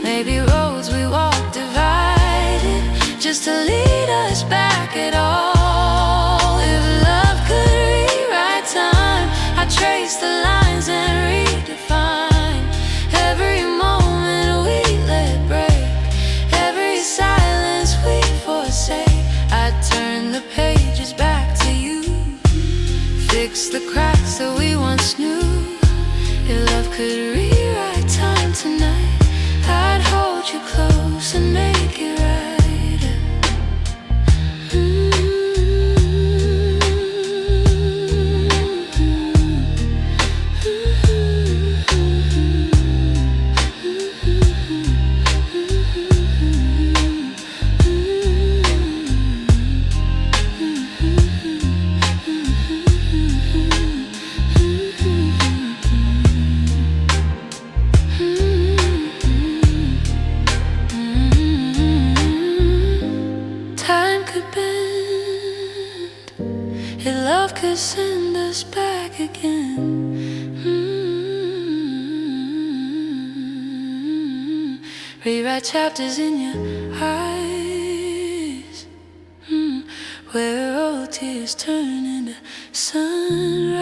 Maybe roads we walked divided, just to lead us back at all. If love could rewrite time, I'd trace the lines and redefine every moment we let break, every silence we forsake. I'd turn the pages back to you, fix the cracks that we once knew. If love could rewrite time tonight, I'd hold you close and make it right. If love could send us back again, rewrite chapters in your eyes, where old tears turn into sunrise.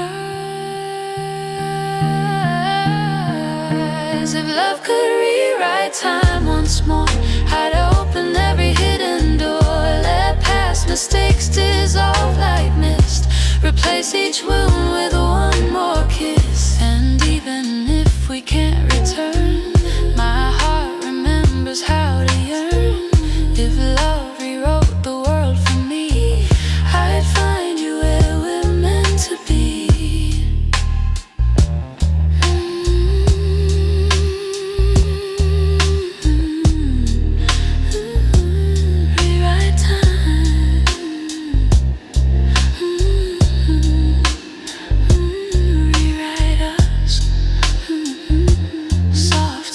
If love could rewrite time once more, I'd open every hidden door, let past mistakes dissolve like mist, replace each wound with one more kiss. And even if we can't return, my heart remembers how to yearn. If love rewrote the world for me, I'd find you where we're meant to be. Rewrite time. Rewrite us. Soft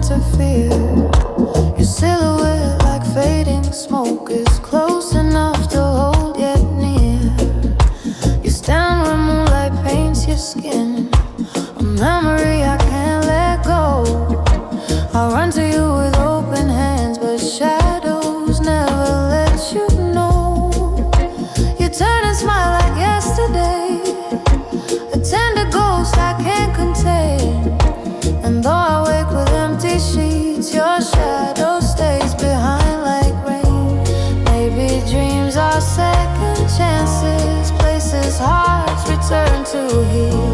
sense of fear. Your silhouette like fading smoke is close enough to hold yet near. You stand where moonlight paints your skin, a memory I can't let go. I'll run to you with open hands, but shadows never let you know. You turn and smile like yesterday, a tender ghost I can't contain. And though I wake with empty sheets, your shadow stays behind like rain. Maybe dreams are second chances, places hearts return to heal,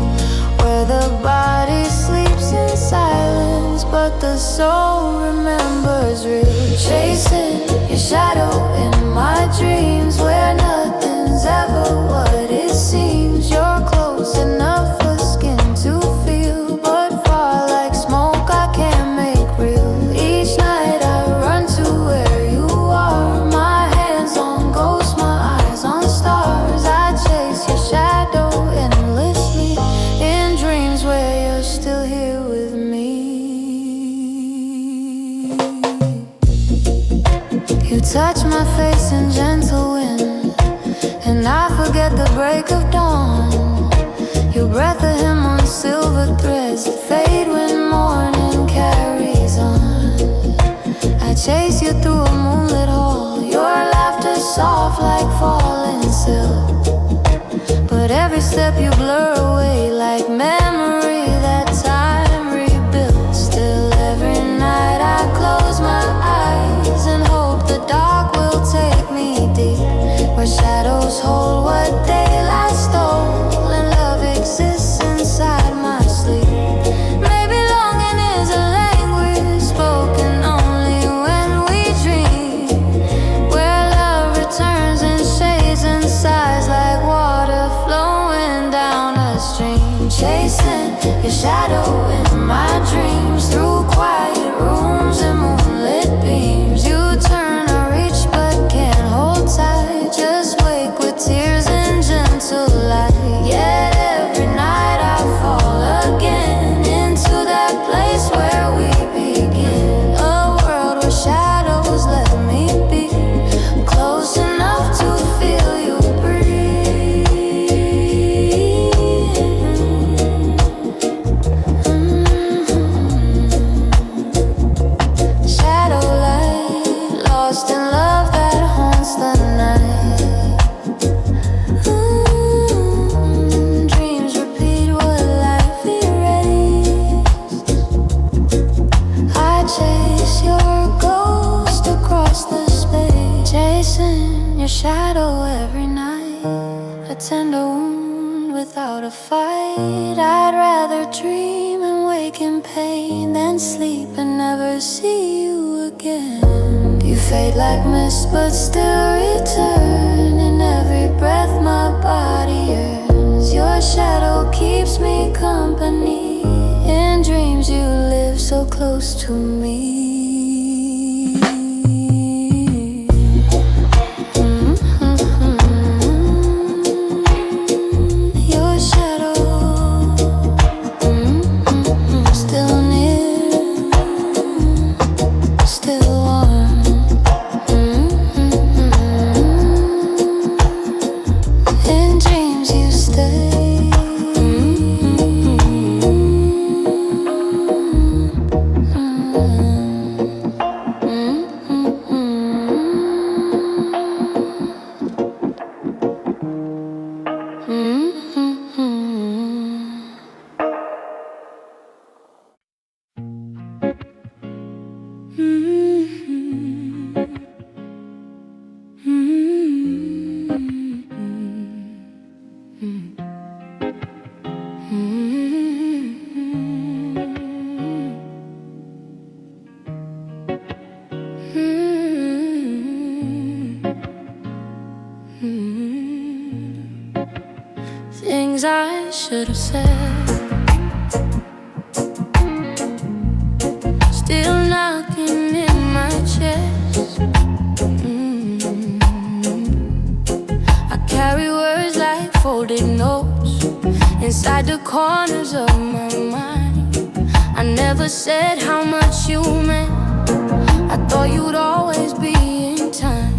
where the body sleeps in silence, but the soul remembers real. Chasing your shadow in my dreams, where nothing's ever what it seems. You're close enough for skin to feel, but far like smoke I can't make real. Each night I run to where you are, my hands on ghosts, my eyes on stars. I chase your shadow endlessly in dreams where you're still here with me. You touch my face in gentle wind, and I forget the break of dawn. Your breath of him on silver threads that fade when morning carries on. I chase you through a moonlit hall, your laughter soft like falling silk, but every step you blur away like memory that time rebuilt. Still every night I close my eyes and hope the dark will take me deep, where shadows hold what daylight stole, and love exists inside my sleep. Maybe longing is a language spoken only when we dream, where love returns in shades and sighs like water flowing down a stream. Chasing your shadow in my dreams, through quiet rooms and moonlit beams. You turn, I reach but can't hold tight, just wake with tears and gentle light. Yet every night I fall again into that place where we begin, a world where shadows let me be, close enough to feel you breathe. Shadow light, lost in love that haunts the night. Dreams repeat what life erased. I chase your ghost across the space, chasing your shadow every night, a tender wound without a fight. I'd rather dream and wake in pain than sleep and never see you again. You fade like mist but still return, in every breath my body yearns. Your shadow keeps me company, in dreams you live so close to me. Your shadow, still near, still warm. In dreams you stay. Things I should have said, still knocking in my chest. I carry words like folded notes inside the corners of my mind. I never said how much human. I thought you'd always be in time.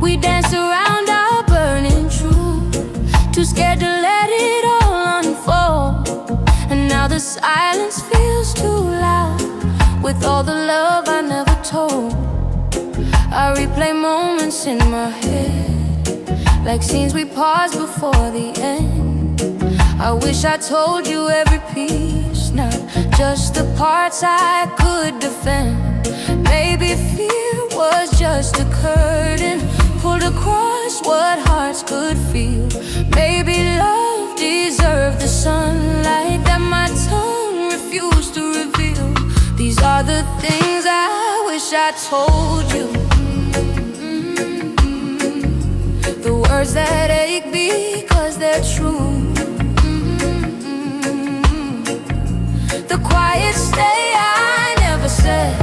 We danced around our burning truth, too scared to let it all unfold. And now the silence feels too loud, with all the love I never told. I replay moments in my head, like scenes we paused before the end. I wish I told you every piece, not just the parts I could defend. Maybe fear was just a curtain pulled across what hearts could feel. Maybe love deserved the sunlight that my tongue refused to reveal. These are the things I wish I told you, the words that ache because they're true. The quiet stay I never said,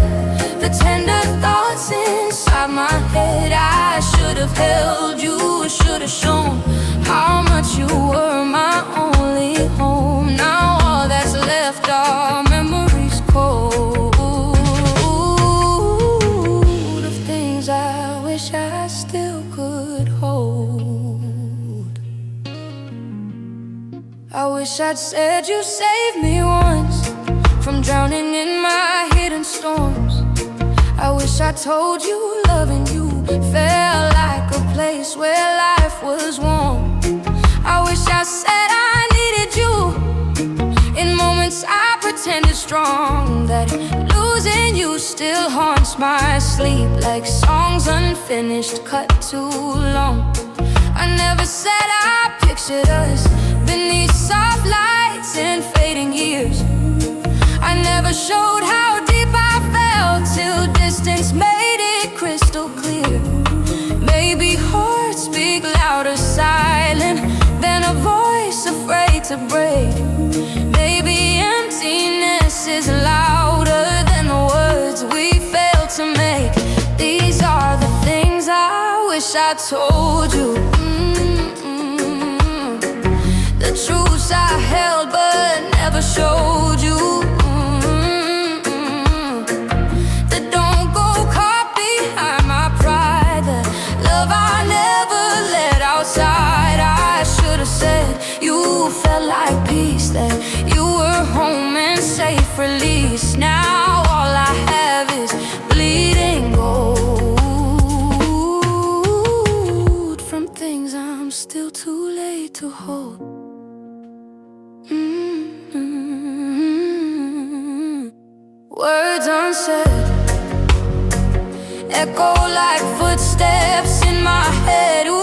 the tender thoughts inside my head. I should have held you, should have shown how much you were my only home. Now all that's left are memories cold of things I wish I still could hold. I wish I'd said you saved me once from drowning in my hidden storms. I wish I told you loving you felt like a place where life was warm. I wish I said I needed you in moments I pretended strong, that losing you still haunts my sleep like songs unfinished, cut too long. I never said I pictured us beneath soft lights and fading years. I never showed how deep I felt till distance made it crystal clear. Maybe hearts speak louder silent than a voice afraid to break. Maybe emptiness is louder than the words we failed to make. These are the things I wish I told you, the truths I held but never showed you. You felt like peace, that you were home and safe release. Now all I have is bleeding gold from things I'm still too late to hold. Words unsaid echo like footsteps in my head. Ooh.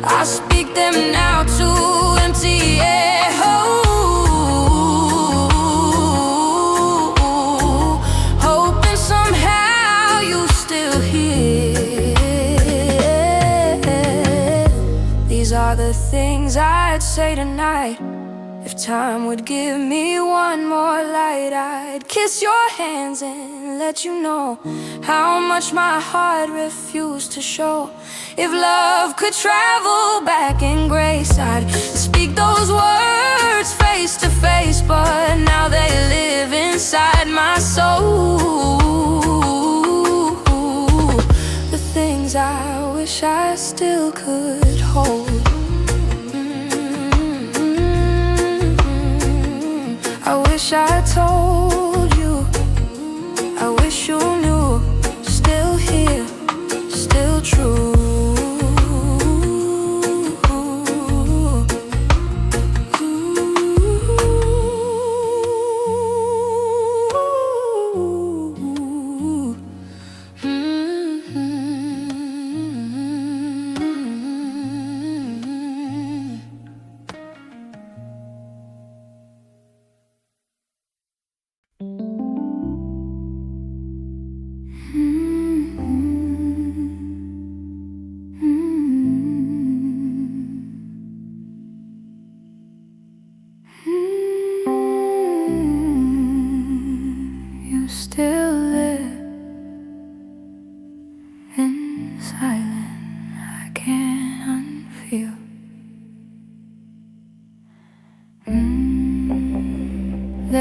I speak them now to empty air. Hoping somehow you still hear. These are the things I'd say tonight. If time would give me one more light, I'd kiss your hands and let you know how much my heart refused to show. If love could travel back in grace, I'd speak those words face to face, but now they live inside my soul. The things I wish I still could hold. I wish I told you, I wish you knew, still here, still true.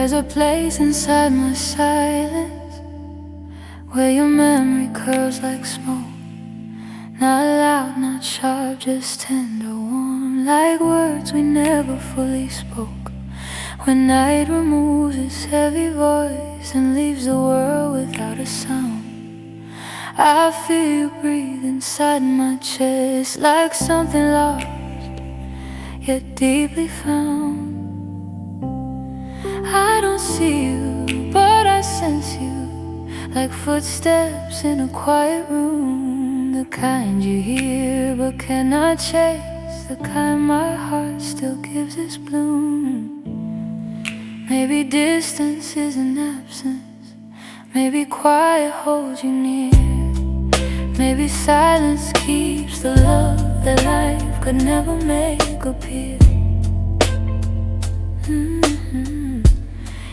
There's a place inside my silence where your memory curls like smoke. Not loud, not sharp, just tender, warm, like words we never fully spoke. When night removes its heavy voice and leaves the world without a sound, I feel you breathe inside my chest, like something lost, yet deeply found. I don't see you, but I sense you, like footsteps in a quiet room. The kind you hear but cannot chase, the kind my heart still gives its bloom. Maybe distance is an absence, maybe quiet holds you near. Maybe silence keeps the love that life could never make appear.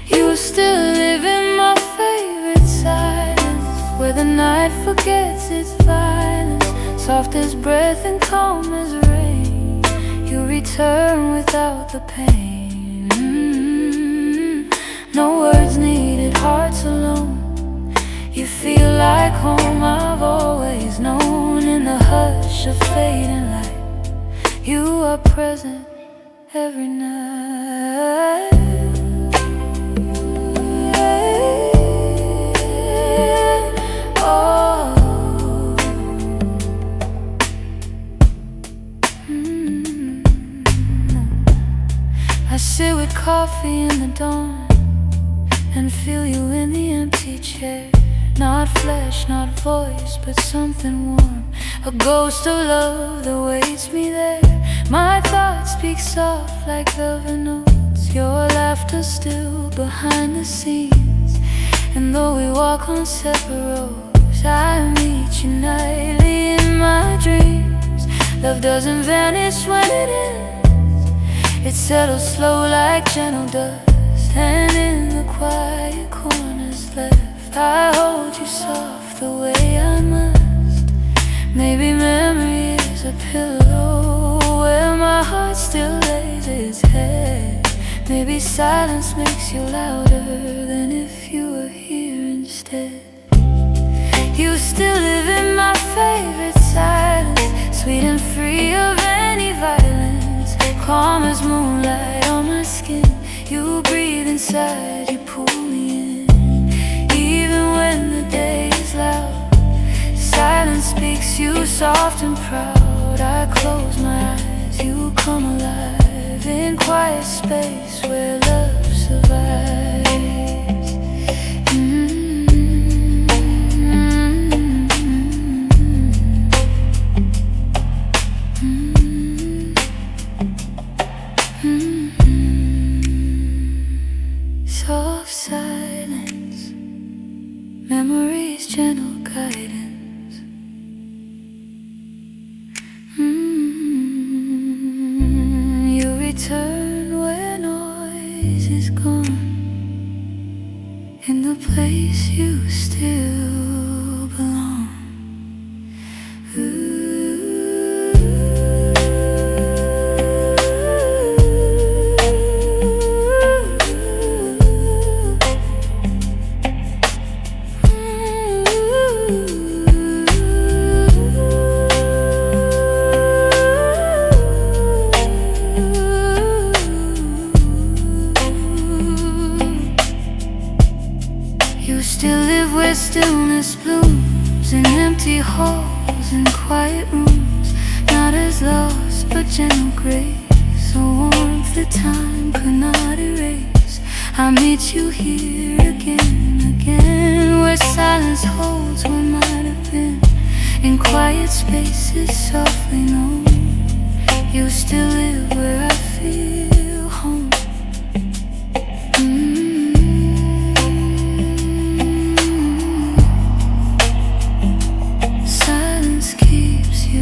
You still live in my favorite silence, where the night forgets its violence. Soft as breath and calm as rain, you return without the pain. No words needed, hearts alone. You feel like home, I've always known. In the hush of fading light, you are present every night. I sit with coffee in the dawn and feel you in the empty chair. Not flesh, not voice, but something warm, a ghost of love that waits me there. My thoughts speak soft like velvet notes, your laughter still behind the scenes. And though we walk on separate roads, I meet you nightly in my dreams. Love doesn't vanish when it ends, it settles slow like gentle dust. And in the quiet corners left, I hold you soft the way I must. Maybe memory is a pillow where my heart still lays its head. Maybe silence makes you louder than if you were here instead. You still live in my favorite silence, sweet and free of any violence. Calm as moonlight on my skin, you breathe inside, you pull me in. Even when the day is loud, silence speaks, you soft and proud. I close my eyes, you come alive in quiet space where love survives. Soft silence, memories, gentle guidance. You return where noise is gone, in the place you still belong. You still live where stillness blooms, in empty halls and quiet rooms. Not as lost, but gentle grace, a warmth that time could not erase. I meet you here again, again, where silence holds what might have been, in quiet spaces softly known. You still live where I feel home. Silence keeps you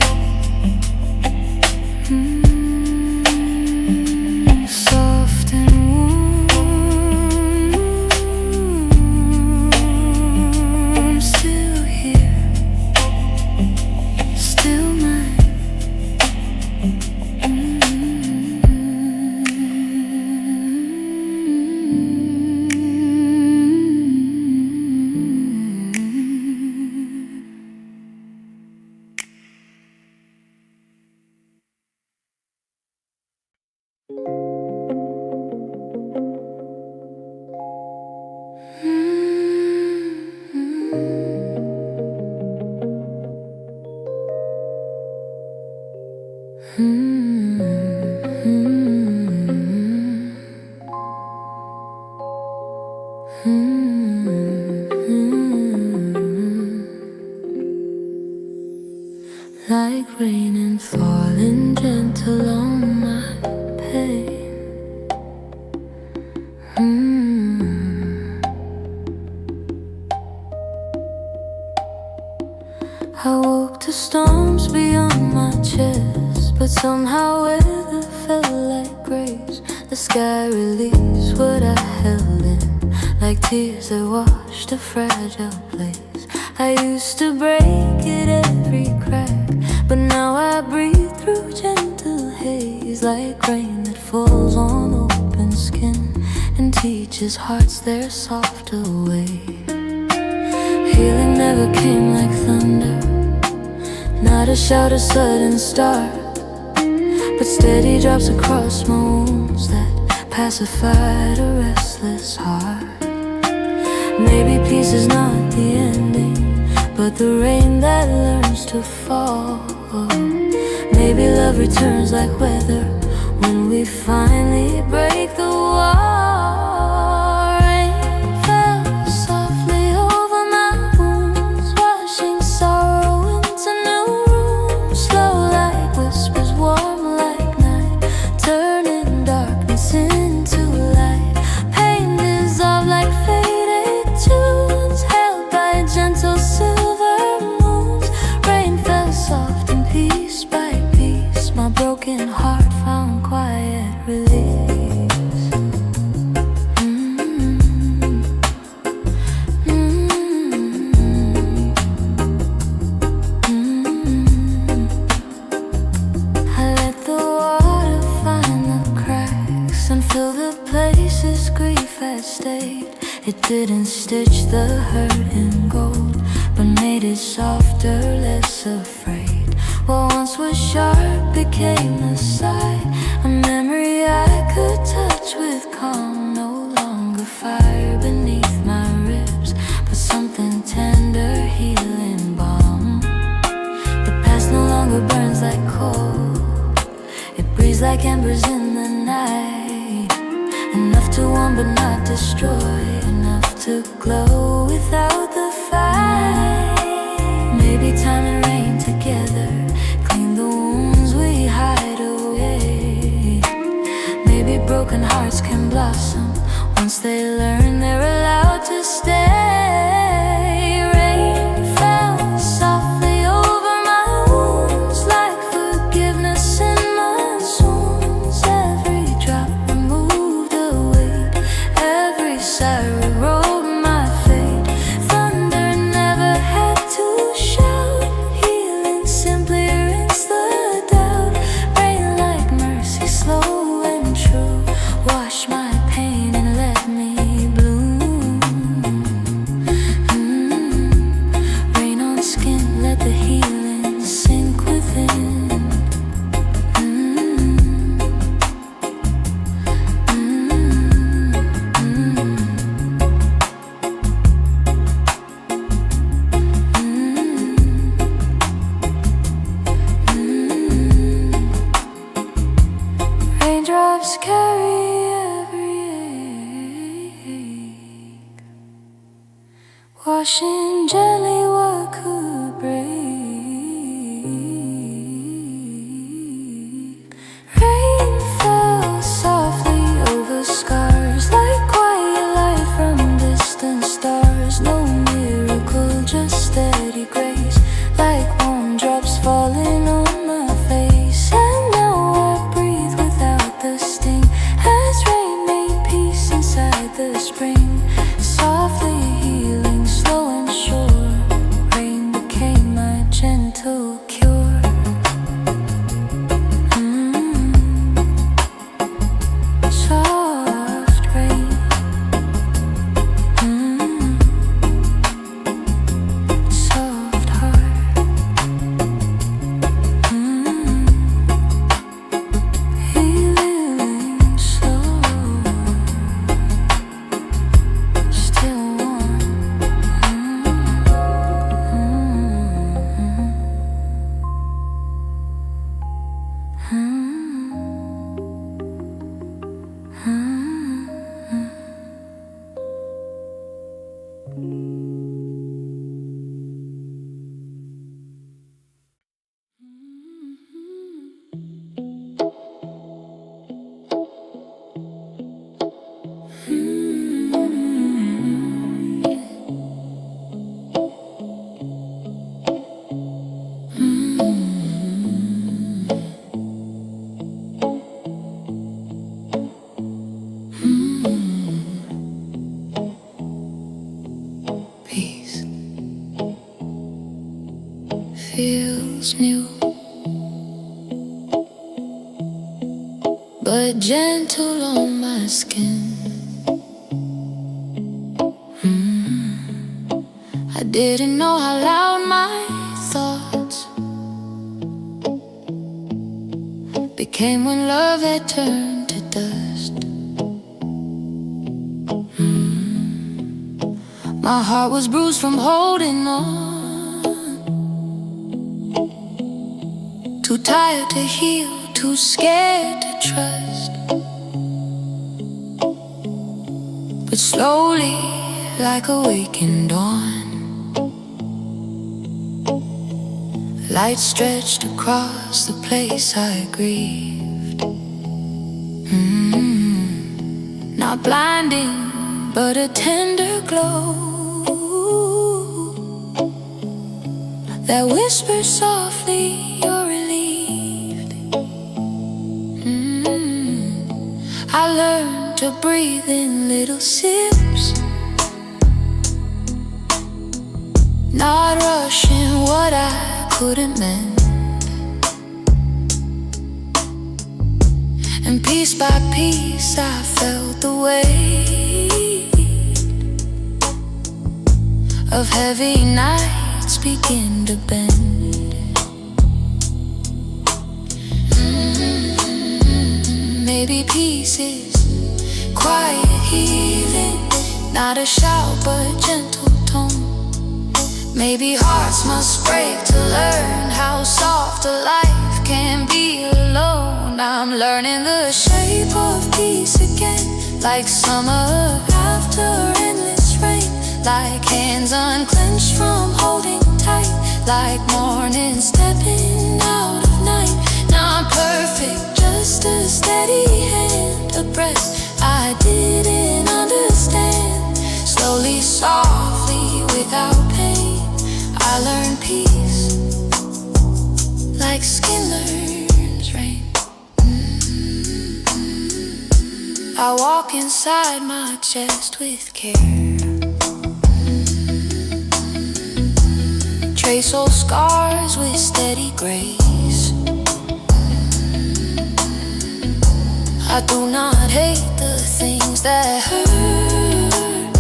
soft and warm. Still here, still mine. Like rain and falling gentle on my pain. I woke to storms beyond my chest, but somehow weather felt like grace. The sky released what I held in, like tears that washed a fragile place. I used to break at every crack, but now I breathe through gentle haze, like rain that falls on open skin and teaches hearts their softer way. Healing never came like thunder, not a shout, a sudden start, but steady drops across my wounds that pacified a restless heart. Maybe peace is not the ending, but the rain that learns to fall. Maybe love returns like weather when we finally break the wall. Rain fell softly over my wounds, washing sorrow into new rooms. Slow like whispers, warm like night, turning darkness into light. Pain dissolved like faded tunes, held by gentle silver moons. Rain fell soft and piece by piece, my broken heart found quiet release. I let the water find the cracks and fill the places grief had stayed. It didn't stitch the hurt in gold, but made it softer, less afraid. What once was sharp became a sight, a memory I could touch with calm. No longer fire beneath my ribs, but something tender, healing balm. The past no longer burns like coal, it breathes like embers in the night. Enough to warm but not destroy, enough to glow without the fight. Maybe time and rain together clean the wounds we hide away. Maybe broken hearts can blossom once they learn they're allowed to stay. Rain fell softly over my wounds, like forgiveness in monsoons. Every drop removed a weight, every sigh rewrote my fate. Thunder never had to shout, healing simply rinsed the doubt. Rain like mercy, slow and true, wash my pain and let me bloom. Rain on skin, let the healing sink within. Raindrops carry every ache, washing gently what could break. Rain fell softly over scars, like quiet light from distant stars. No miracle, just steady grace, like warm drops falling on my face. And now I breathe without the sting, as rain made peace inside the spring. Softly healing, slow and sure, rain became my gentle cure. Soft rain, soft heart, healing slow, still warm. Peace feels new, but gentle on my skin. I didn't know how loud my thoughts became when love had turned to dust. My heart was bruised from holding on, too tired to heal, too scared to trust. But slowly, like a waking dawn, light stretched across the place I grieved. Not blinding, but a tender glow that whispers softly, you're relieved. I learned to breathe in little sips, not rushing what I couldn't mend. And piece by piece I felt the weight of heavy nights begin to bend. Maybe peace is quiet healing, not a shout but gentle tone. Maybe hearts must break to learn how soft a life can be alone. I'm learning the shape of peace again, like summer after endless rain, like hands unclenched from holding tight, like morning stepping out of night. Not perfect, just a steady hand, a breath I didn't understand. Slowly, softly, without pain, I learned peace, like skin learns rain. I walk inside my chest with care, trace old scars with steady grace. I do not hate the things that hurt,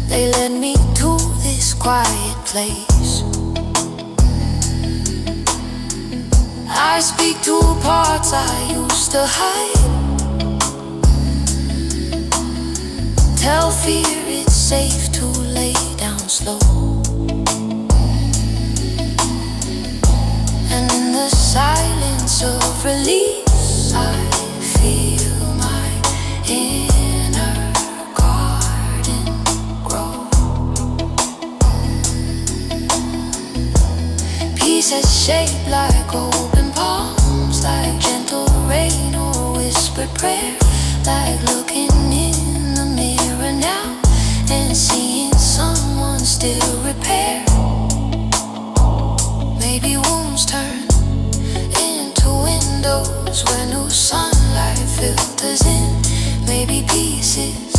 they led me to this quiet place. I speak to parts I used to hide, tell fear it's safe to lay down slow. And in the silence of release, I feel my inner garden grow. Peace has shaped like open palms, like gentle rain or whispered prayer, like looking in the mirror now and seeing someone still repair. Maybe wounds turn into windows where new sunlight filters in. Maybe peace is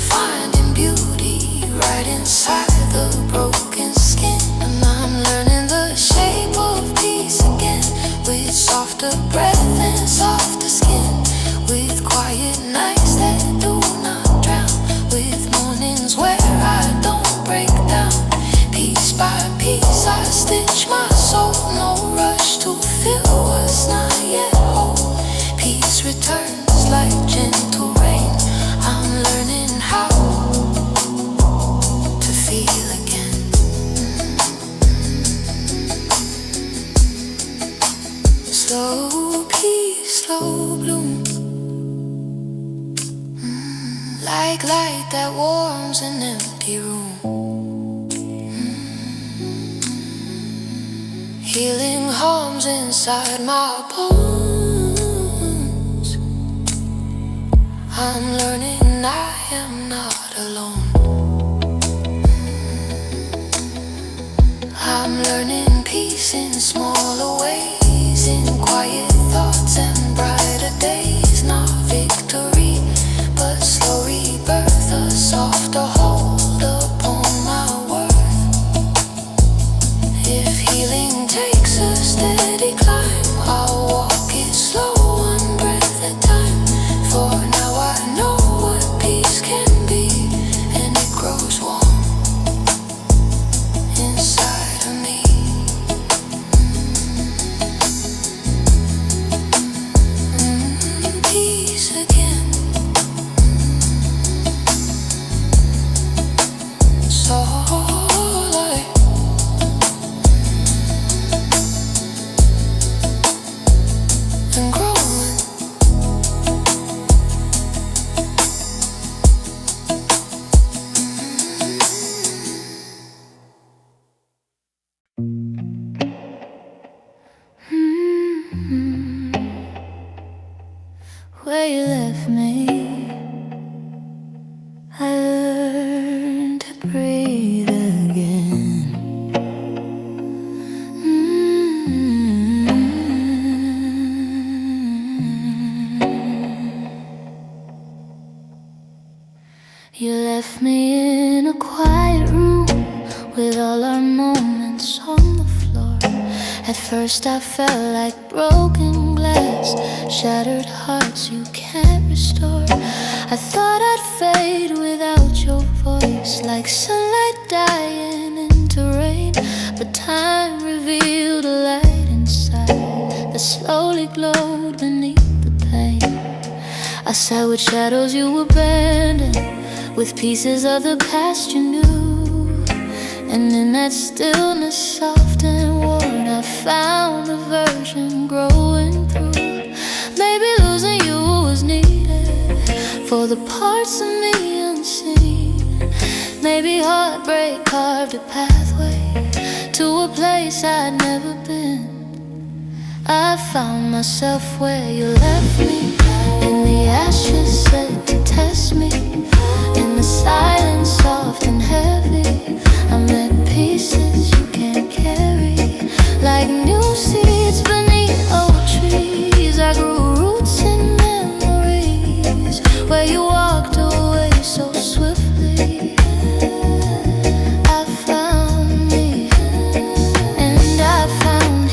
finding beauty right inside the broken skin. And I'm learning the shape of peace again, with softer breath and softer skin, with quiet nights that do not drown, with mornings where I don't break down. Piece by piece I stitch my soul, no rush to fill what's not yet whole. Peace returns like gentle rain, I'm learning how to feel again. Slow peace, slow like light that warms an empty room. Healing hums inside my bones. I'm learning I am not alone. I'm learning peace in smaller ways, in quiet thoughts and brighter days. Not victory, but slow rebirth, a softer hold upon my worth. If healing takes a steady climb, I'll walk it slow, one breath at a time. For now I know what peace can be, and it grows warm inside of me. Peace again. So light. And growing. Where you left me, I learned to breathe again. You left me in a quiet room with all our moments on the floor. At first I felt like broken glass, shattered hearts you can't restore. I thought I'd fade without your voice, like sunlight dying into rain. But time revealed a light inside that slowly glowed beneath the pain. I sat with shadows you abandoned, with pieces of the past you knew. And in that stillness, soft and worn, I found a version growing through. Maybe losing you was needed for the parts of me unseen. Maybe heartbreak carved a pathway to a place I'd never been. I found myself where you left me, in the ashes set to test me. In the silence, soft and heavy, I met pieces you can't carry. Like new seeds beneath old trees, I grew roots in memories where you walked away so swiftly. I found me, and I found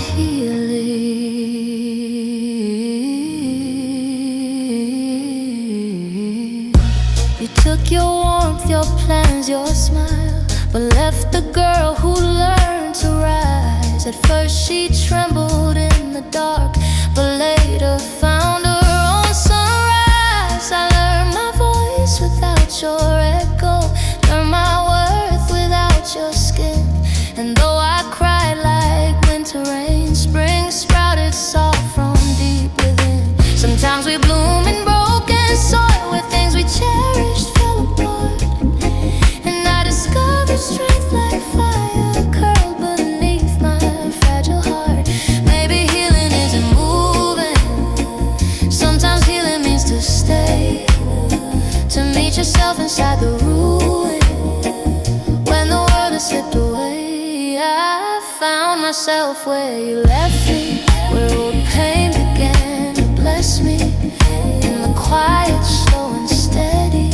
healing. You took your warmth, your plans, your smile, but left the girl who learned to rise. At first she trembled in the dark, but later found her own sunrise. I learned my voice without your echo, learned my worth without your skin. And though I cried like winter rain, spring sprouted soft from deep within. Sometimes we bloom in broken soil where things we cherished fell apart. And I discovered strength like fire curled beneath my fragile heart. Maybe healing isn't moving, sometimes healing means to stay, to meet yourself inside the ruin. When the world has slipped away, I found myself where you left me, where old pain began to bless me. In the quiet, slow and steady,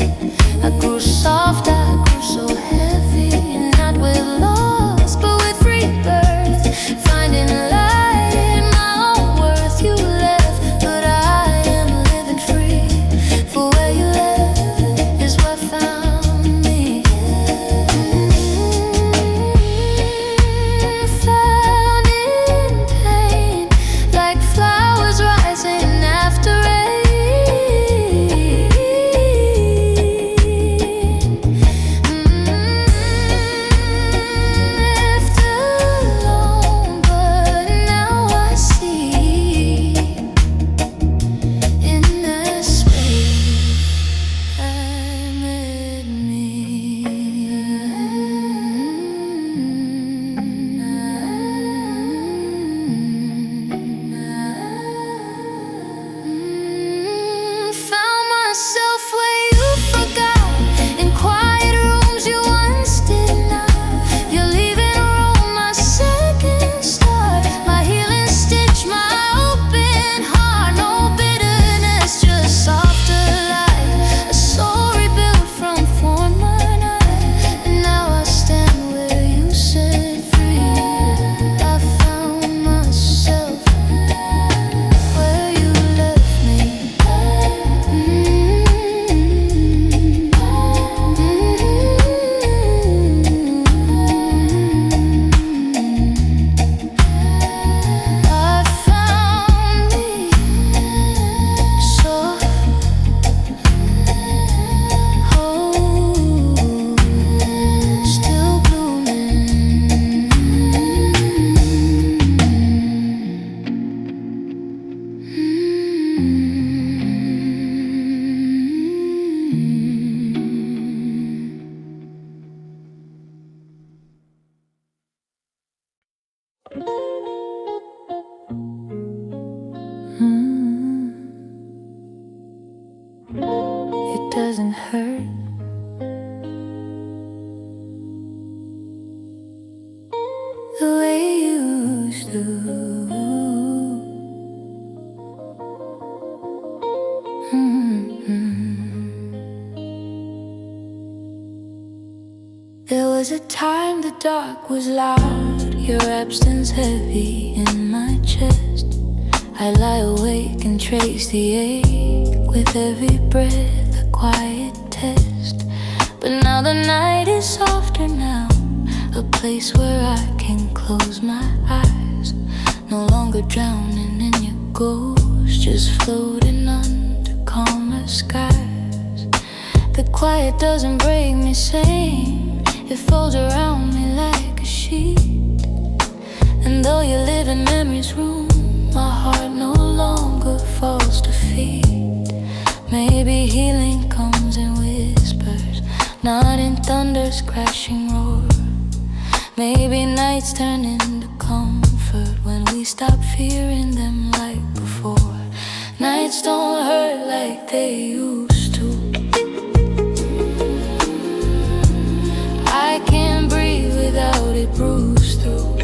I grew soft, I grew so heavy. Not with loss, but with rebirth, finding light in my own worth. You left, but I am living free. For where you left is what found me. Found in pain. hurt. The way you used to. There was a time the dark was loud, your absence heavy in my chest. I lie awake and trace the ache with every breath, a quiet test. But now the night is softer now, a place where I can close my eyes. No longer drowning in your ghost, just floating under calmer skies. The quiet doesn't break me sane, it folds around me like a sheet. And though you live in memory's room, my heart no longer falls defeat. Maybe healing comes in whispers, not in thunder's crashing roar. Maybe nights turn into comfort when we stop fearing them like before. Nights don't hurt like they used to. I can't breathe without it bruised through.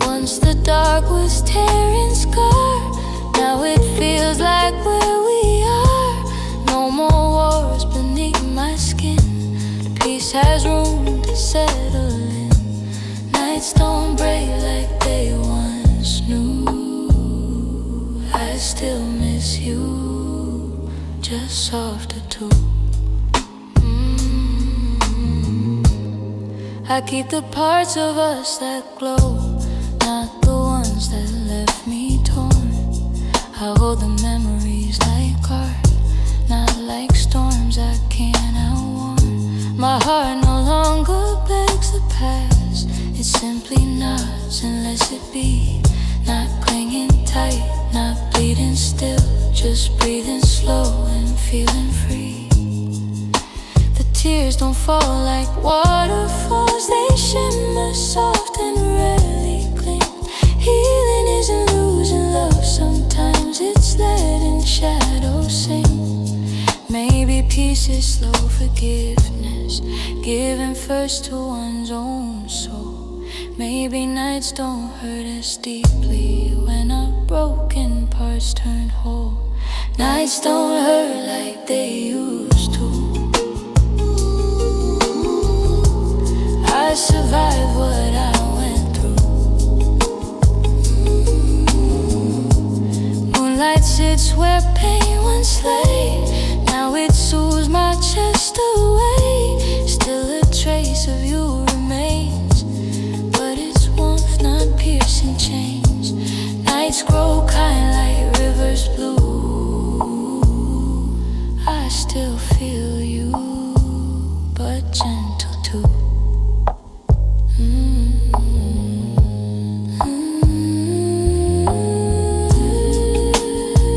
Once the dark was tearing scar, now it feels like where we are. No more wars beneath my skin, peace has room to settle in. Nights don't break like they once knew. I still miss you, just softer too. I keep the parts of us that glow, not the ones that left me torn. I hold the memories like art, not like storms I can't outrun. My heart no longer begs the past, it simply nods and lets it be. Not clinging tight, not bleeding still, just breathing slow and feeling free. Tears don't fall like waterfalls, they shimmer soft and rarely clean. Healing isn't losing love, sometimes it's letting shadows sing. Maybe peace is slow forgiveness, giving first to one's own soul. Maybe nights don't hurt as deeply when our broken parts turn whole. Nights don't hurt like they used to. I survived what I went through. Moonlight sits where pain once lay, now it soothes my chest away. Still a trace of you remains, but it's warmth, not piercing chains. Nights grow kind like rivers blue. I still feel you, but gentle too.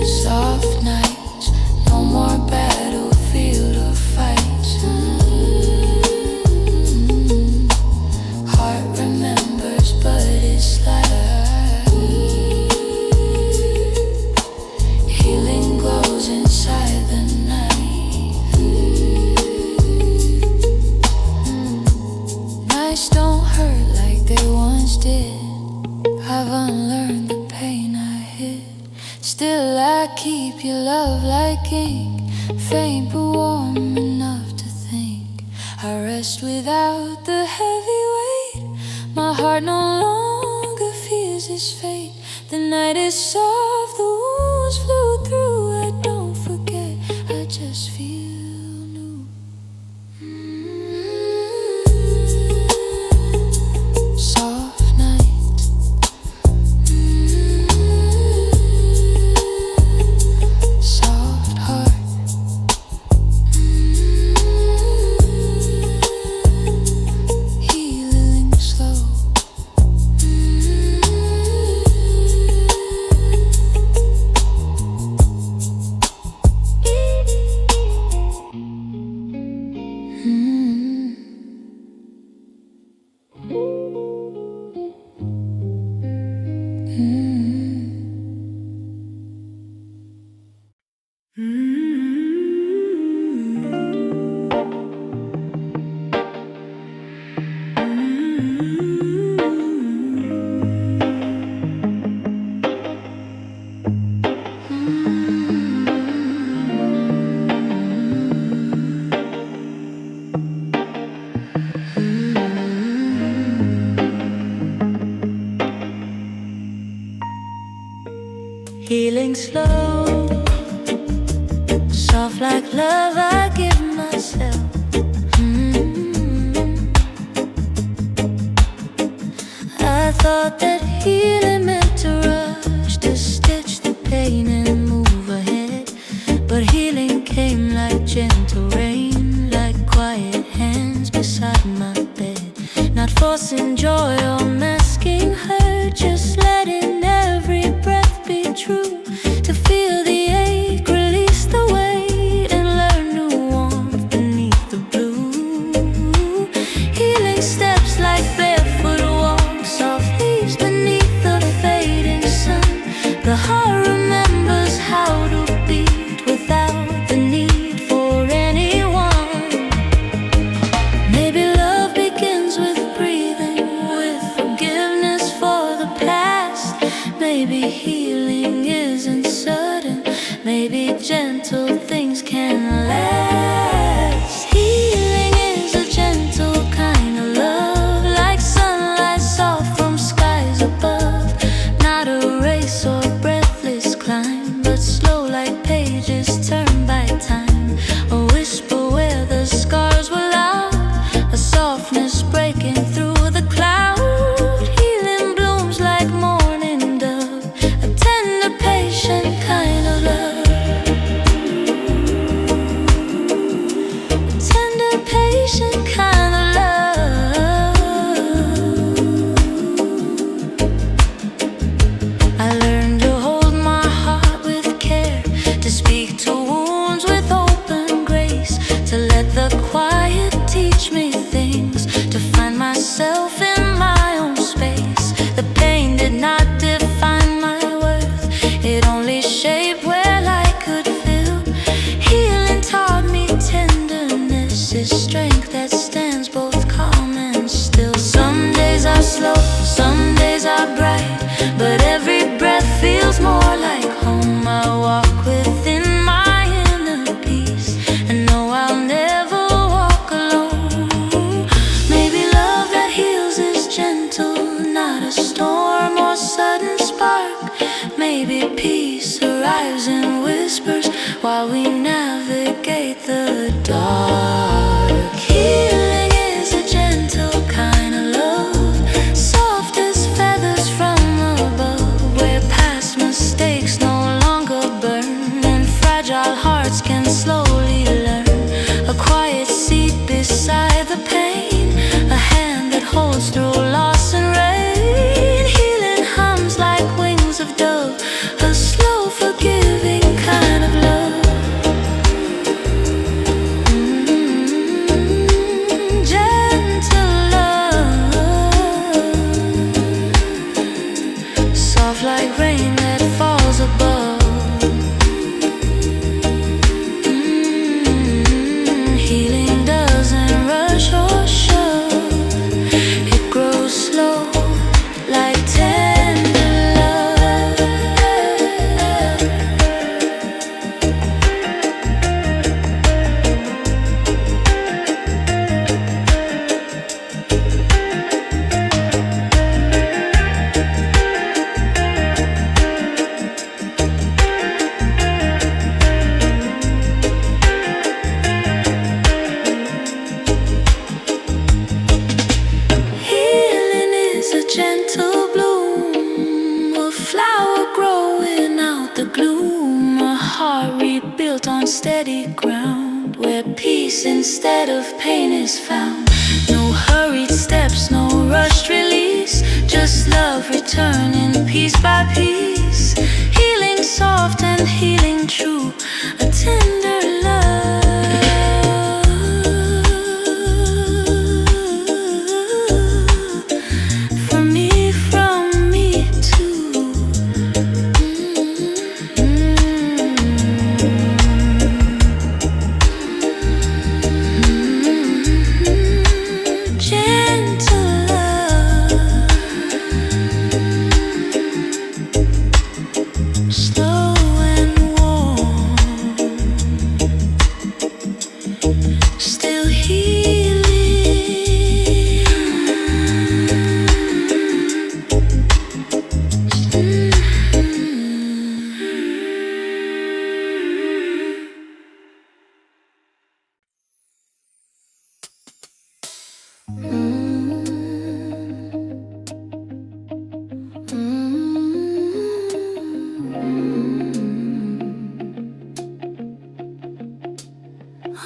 Soft nights, no more battlefield or fights. Heart remembers, but it's like healing glows inside the night. Nights don't hurt like they once did. I've unlearned the pain I hid. Still I keep your love like ink, faint but warm enough to think. I rest without the heavy weight, my heart no longer fears its fate. The night is soft, the wounds flew through. I don't forget, I just feel new. Soft night, soft heart. Healing slow. slow. Soft like love I give myself. I thought that healing meant to rush, to stitch the pain and move ahead. But healing came like gentle rain, like quiet hands beside my bed. Not forcing joy or masking hurt, just letting every breath be true. To feel the ache, release the weight, and learn new warmth beneath the blue. Healing steps like barefoot walks, soft leaves beneath the fading sun. The heart remembers how to beat without the need for anyone. Maybe love begins with breathing, with forgiveness for the past. Maybe healing isn't sudden, maybe gentle things can last. Healing is a gentle kind of love, like sunlight soft from skies above. Not a race or breathless climb, but slow like pages turned by time. A whisper where the scars were loud, a softness breaking through the cloud. Healing blooms like morning dove, a tender, patient kind of love. A tender, patient kind of love. I learned to hold my heart with care, to speak to wounds with open grace, to let the quiet teach me things, to find myself in my own space. The pain did not define my worth, it only shaped where I could feel. Healing taught me tenderness is strength that stands both calm and still. Some days are slow, some days are bright, but every breath feels more like home. I walk within my inner peace and know I'll never walk alone. Maybe love that heals is gentle, not a storm or sudden spark. Maybe peace arrives in whispers while we navigate the dark. Healing is a gentle kind of love, soft as feathers from above, where past mistakes no longer burn, and fragile hearts can slowly learn. A quiet seat beside the pain, a hand that holds through loss and rain. Healing hums like wings of dove, a slow forgiving kind of love. Gentle love, soft like rain that falls above. Healing doesn't rush or shove, it grows slow like tender love. Healing is a gentle bloom, a flower growing out the gloom, a heart rebuilt on steady ground, where peace instead of pain is found. No hurried steps, no rushed release, just love returning piece by piece. Healing soft and healing true, a tender love. For me, from me too. Gentle love, slow and warm. I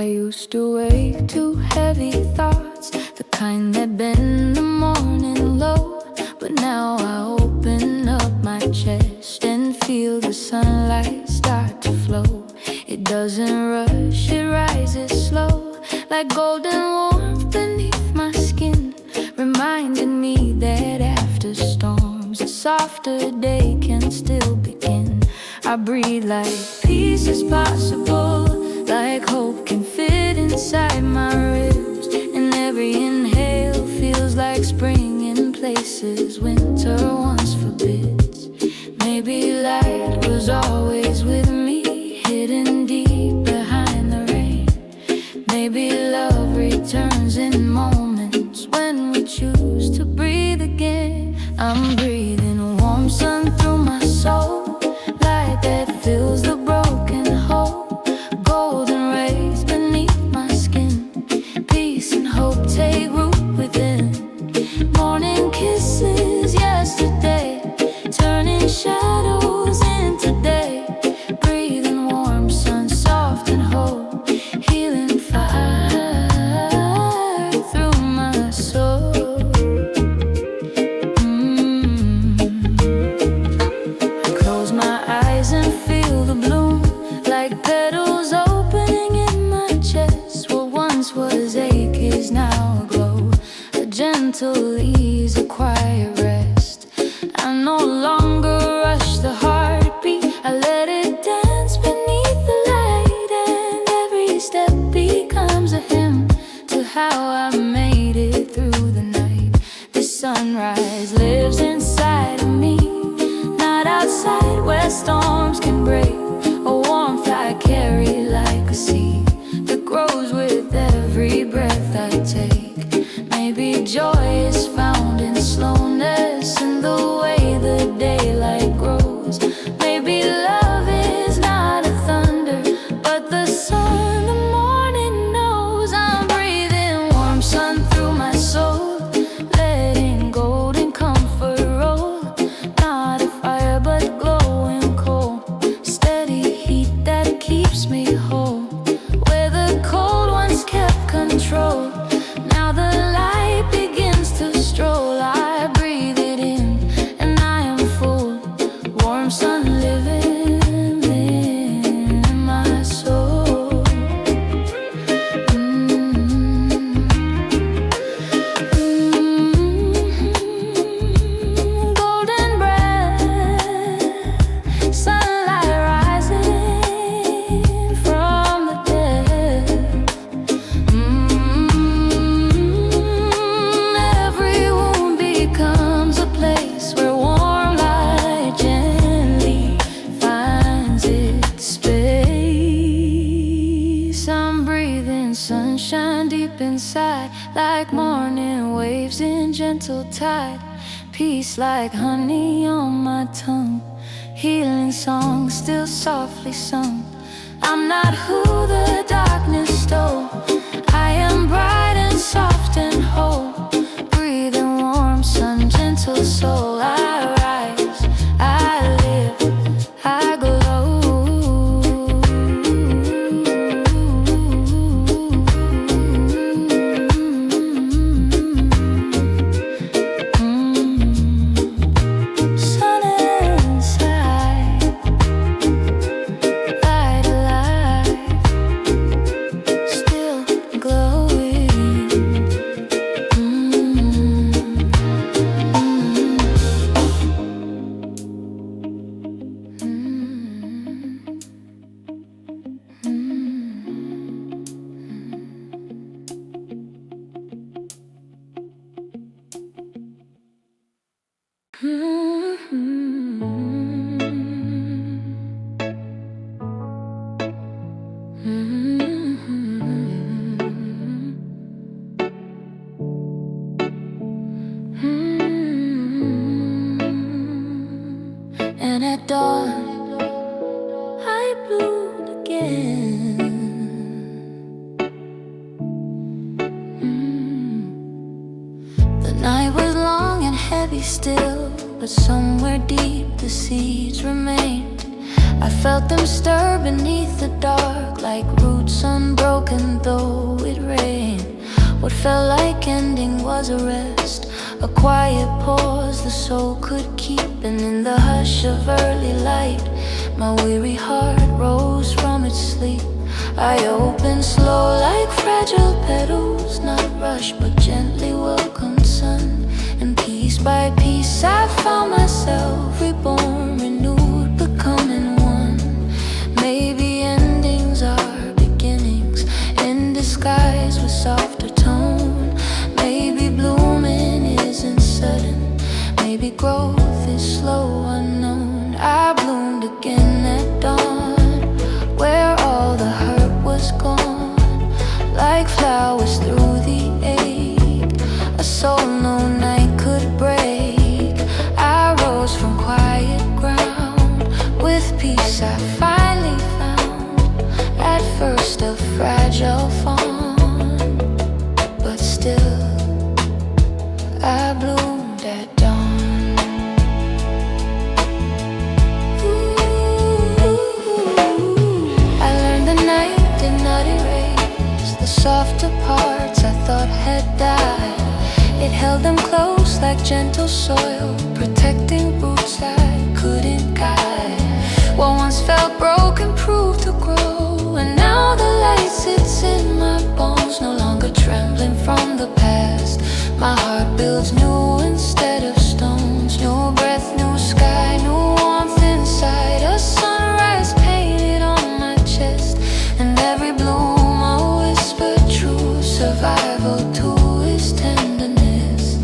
used to wake to heavy thoughts, the kind that bend the morning low. But now I open up my chest and feel the sunlight start to flow. It doesn't rush, it rises slow, like golden warmth beneath my skin, reminding me that after storms, a softer day can still begin. I breathe like peace is possible, like hope can fit inside my ribs, and every inhale feels like spring in places winter once forbids. Maybe light was always with me, hidden deep behind the rain. Maybe love returns in moments when we choose to breathe again. I'm breathing warm sun through my soul, light that fills the broken hole, golden rays beneath my skin, peace and hope take root within. Morning kisses yesterday, turning shadows into day, breathing warm sun soft and whole, healing fire through my soul. I close my eyes and feel the bloom, like petals opening in my chest. What once was ache is now a glow, a gentle ease, a quiet rest. I no longer rush the heartbeat, I let it dance beneath the light, and every step becomes a hymn to how I made it through the night. The sunrise lives inside of me, not outside where storms can break, a warmth I carry like a seed that grows with every breath I take. Maybe joy is found in slowness, in the way the daylight grows. Maybe love is not a thunder, but the sun the morning knows. I'm breathing warm sun through my soul, letting golden comfort roll. Not a fire but glowing coal, steady heat that keeps me whole. Where the cold once kept control, now the light begins to stroll. I breathe it in and I am full, warm sun living in my soul. Golden breath, sunlight rising from the depth. Every wound becomes a place where warm light gently finds its space. I'm breathing sunshine deep inside, like morning waves in gentle tide, peace like honey on my tongue, healing songs still softly sung. I'm not who the darkness stole, I am bright and soft and whole, breathing warm sun, gentle soul. I rise, I live, I glow. Sun inside, light alive, still be still, but somewhere deep the seeds remained. I felt them stir beneath the dark, like roots unbroken though it rained. What felt like ending was a rest, a quiet pause the soul could keep. And in the hush of early light, my weary heart rose from its sleep. I opened slow like fragile petals, not rushed but gently welcomed sun. And piece by piece I found myself reborn, renewed, becoming one. Maybe endings are beginnings in disguise with softer tone. Maybe blooming isn't sudden, maybe growth is slow, unknown. I bloomed again at dawn, where all the hurt was gone. Like flowers through the ache, a soul no night could break. I rose from quiet ground, with peace I finally found. At first a fragile fawn, but still I bloomed at dawn. I learned the night did not erase the softer parts I thought had died. It held them close like gentle soil, protecting roots I couldn't guide. What once felt broken proved to grow, and now the light sits in my bones, no longer trembling from the past. My heart builds new instead of stones, new breath, new sky, new warmth inside. A sunrise painted on my chest, and every bloom a whisper true. Survival too is tenderness.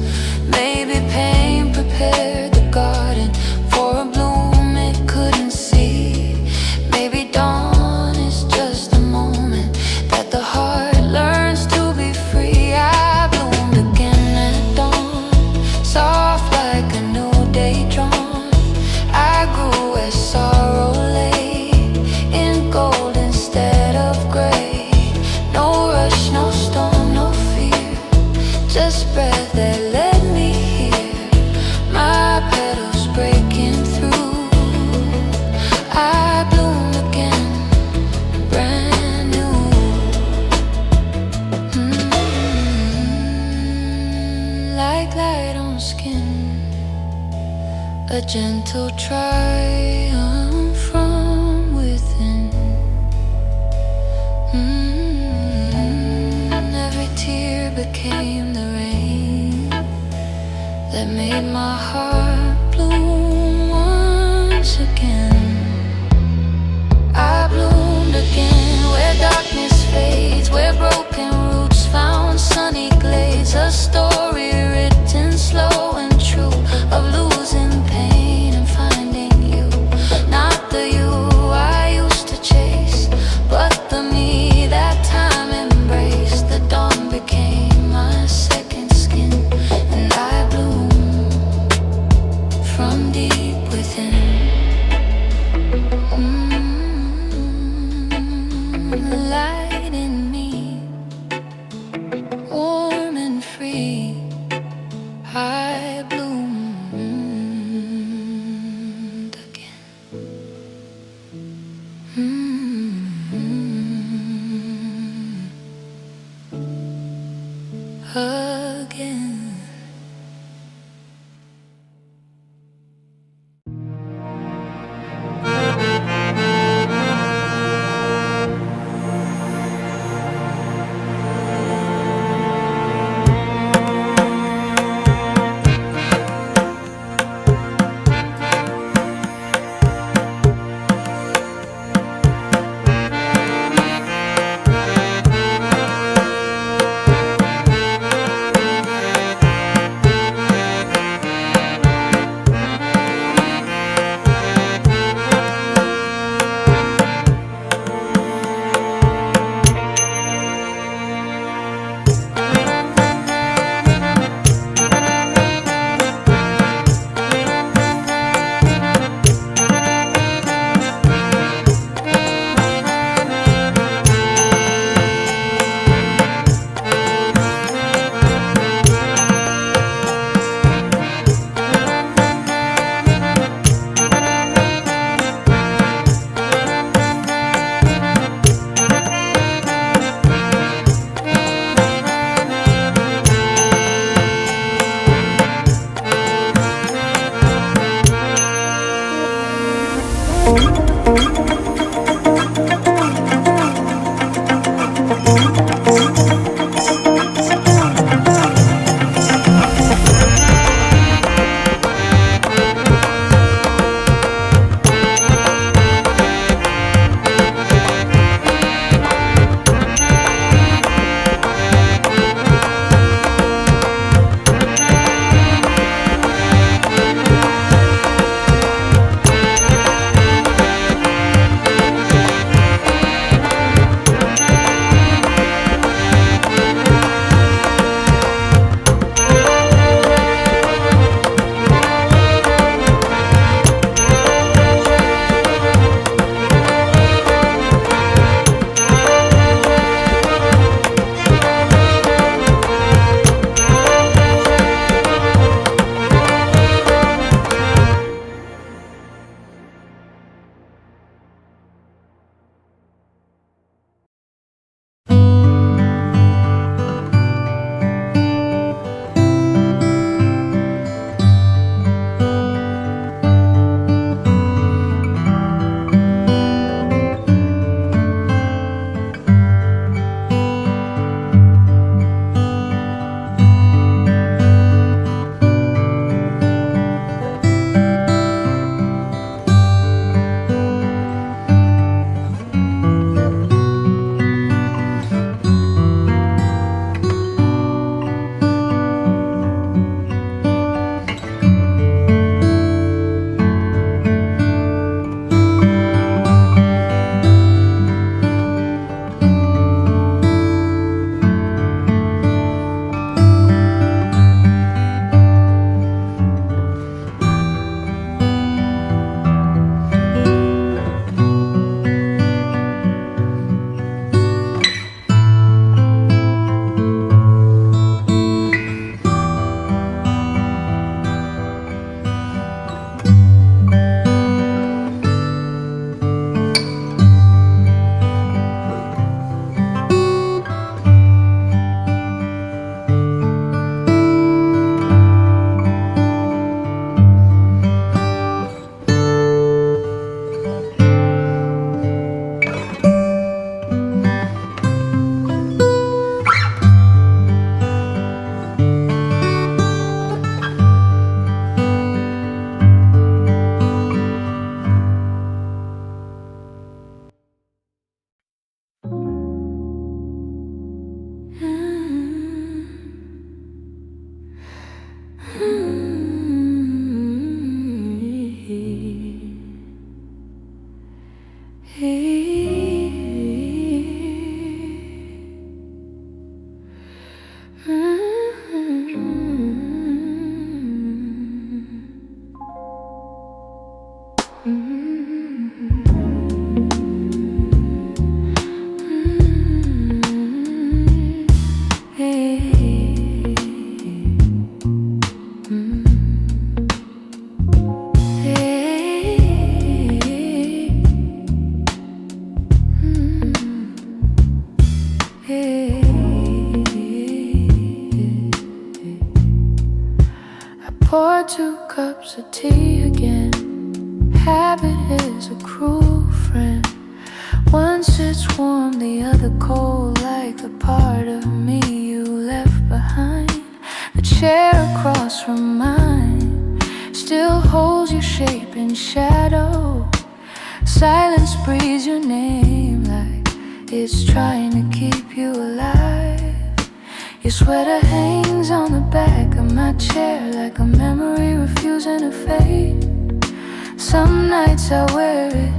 Maybe pain prepared the garden for a bloom it couldn't see. Maybe dawn is just a moment that the heart learns to be free. I bloomed again at dawn, soft like a new day drawn. I grew as sorrow lay in gold instead of gray. No rush, no storm, no fear, just breath that led me here. My petals breaking through. I bloom again, brand new. Like light on skin, a gentle triumph from within. Every tear became the rain that made my heart bloom once again. I bloomed again, where darkness fades, where broken roots found sunny glades. A story written slow and true, of losing pain and finding you. Not the you I used to chase, but the me that time embraced. The dawn became my second skin, and I bloom from deep within. The light in me, warm and free, I bloomed again. Again. I pour 2 cups of tea again. Habit is a cruel friend. Once it's warm, the other cold, like the part of me you left behind. The chair across from mine still holds your shape in shadow. Silence breathes your name like it's trying to keep you alive. Your sweater hangs on the back of my chair like a memory refusing to fade. Some nights I wear it,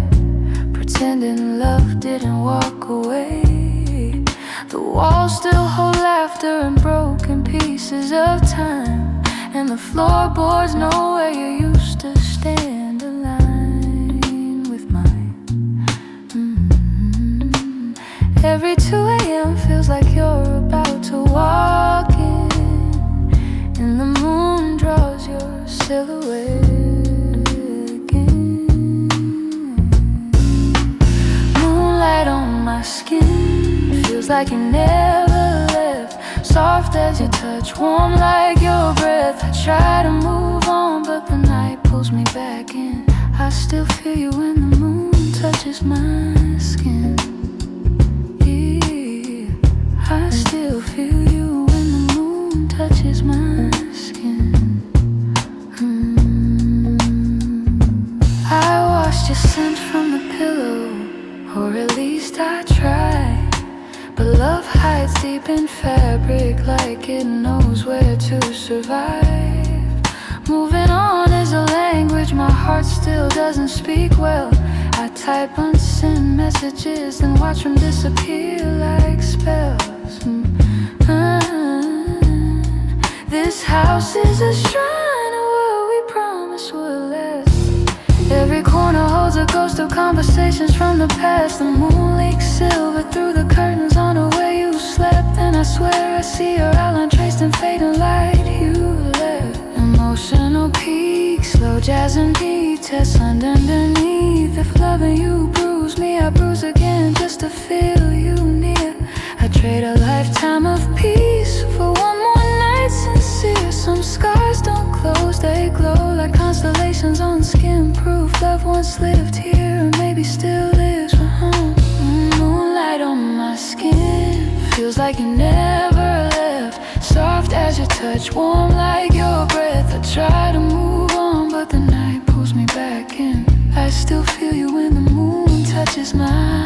pretending love didn't walk away. The walls still hold laughter and broken pieces of time, and the floorboards know where you used to stand, aligned with mine. Every 2 a.m. feels like you're about to walk in, and the moon draws your silhouette again. Moonlight on my skin feels like you never left. Soft as your touch, warm like your breath. I try to move on, but the night pulls me back in. I still feel you when the moon touches my skin. Yeah, I still feel you when the moon touches my skin. I washed your scent from the pillow, or at least I try. But love hides deep in fabric like it knows where to survive. Moving on is a language my heart still doesn't speak well. I type unsent messages and watch them disappear like spells. This house is a shrine of what we promised would last. Every corner holds a ghost of conversations from the past. The moon leaks silver through the curtains on the way you slept, and I swear I see your outline traced in fading light you left. Emotional peaks, slow jazz and beat, tests underneath. If loving you bruised me, I bruise again just to feel you near. I trade a lifetime of peace for one more night sincere. Some scars don't close, they glow like constellations on skin. Proof love once lived here, and maybe still lives for home. Moonlight on my skin feels like you never left. Soft as your touch, warm like your breath. I try to move on, but the night pulls me back in. I still feel you when the moon touches my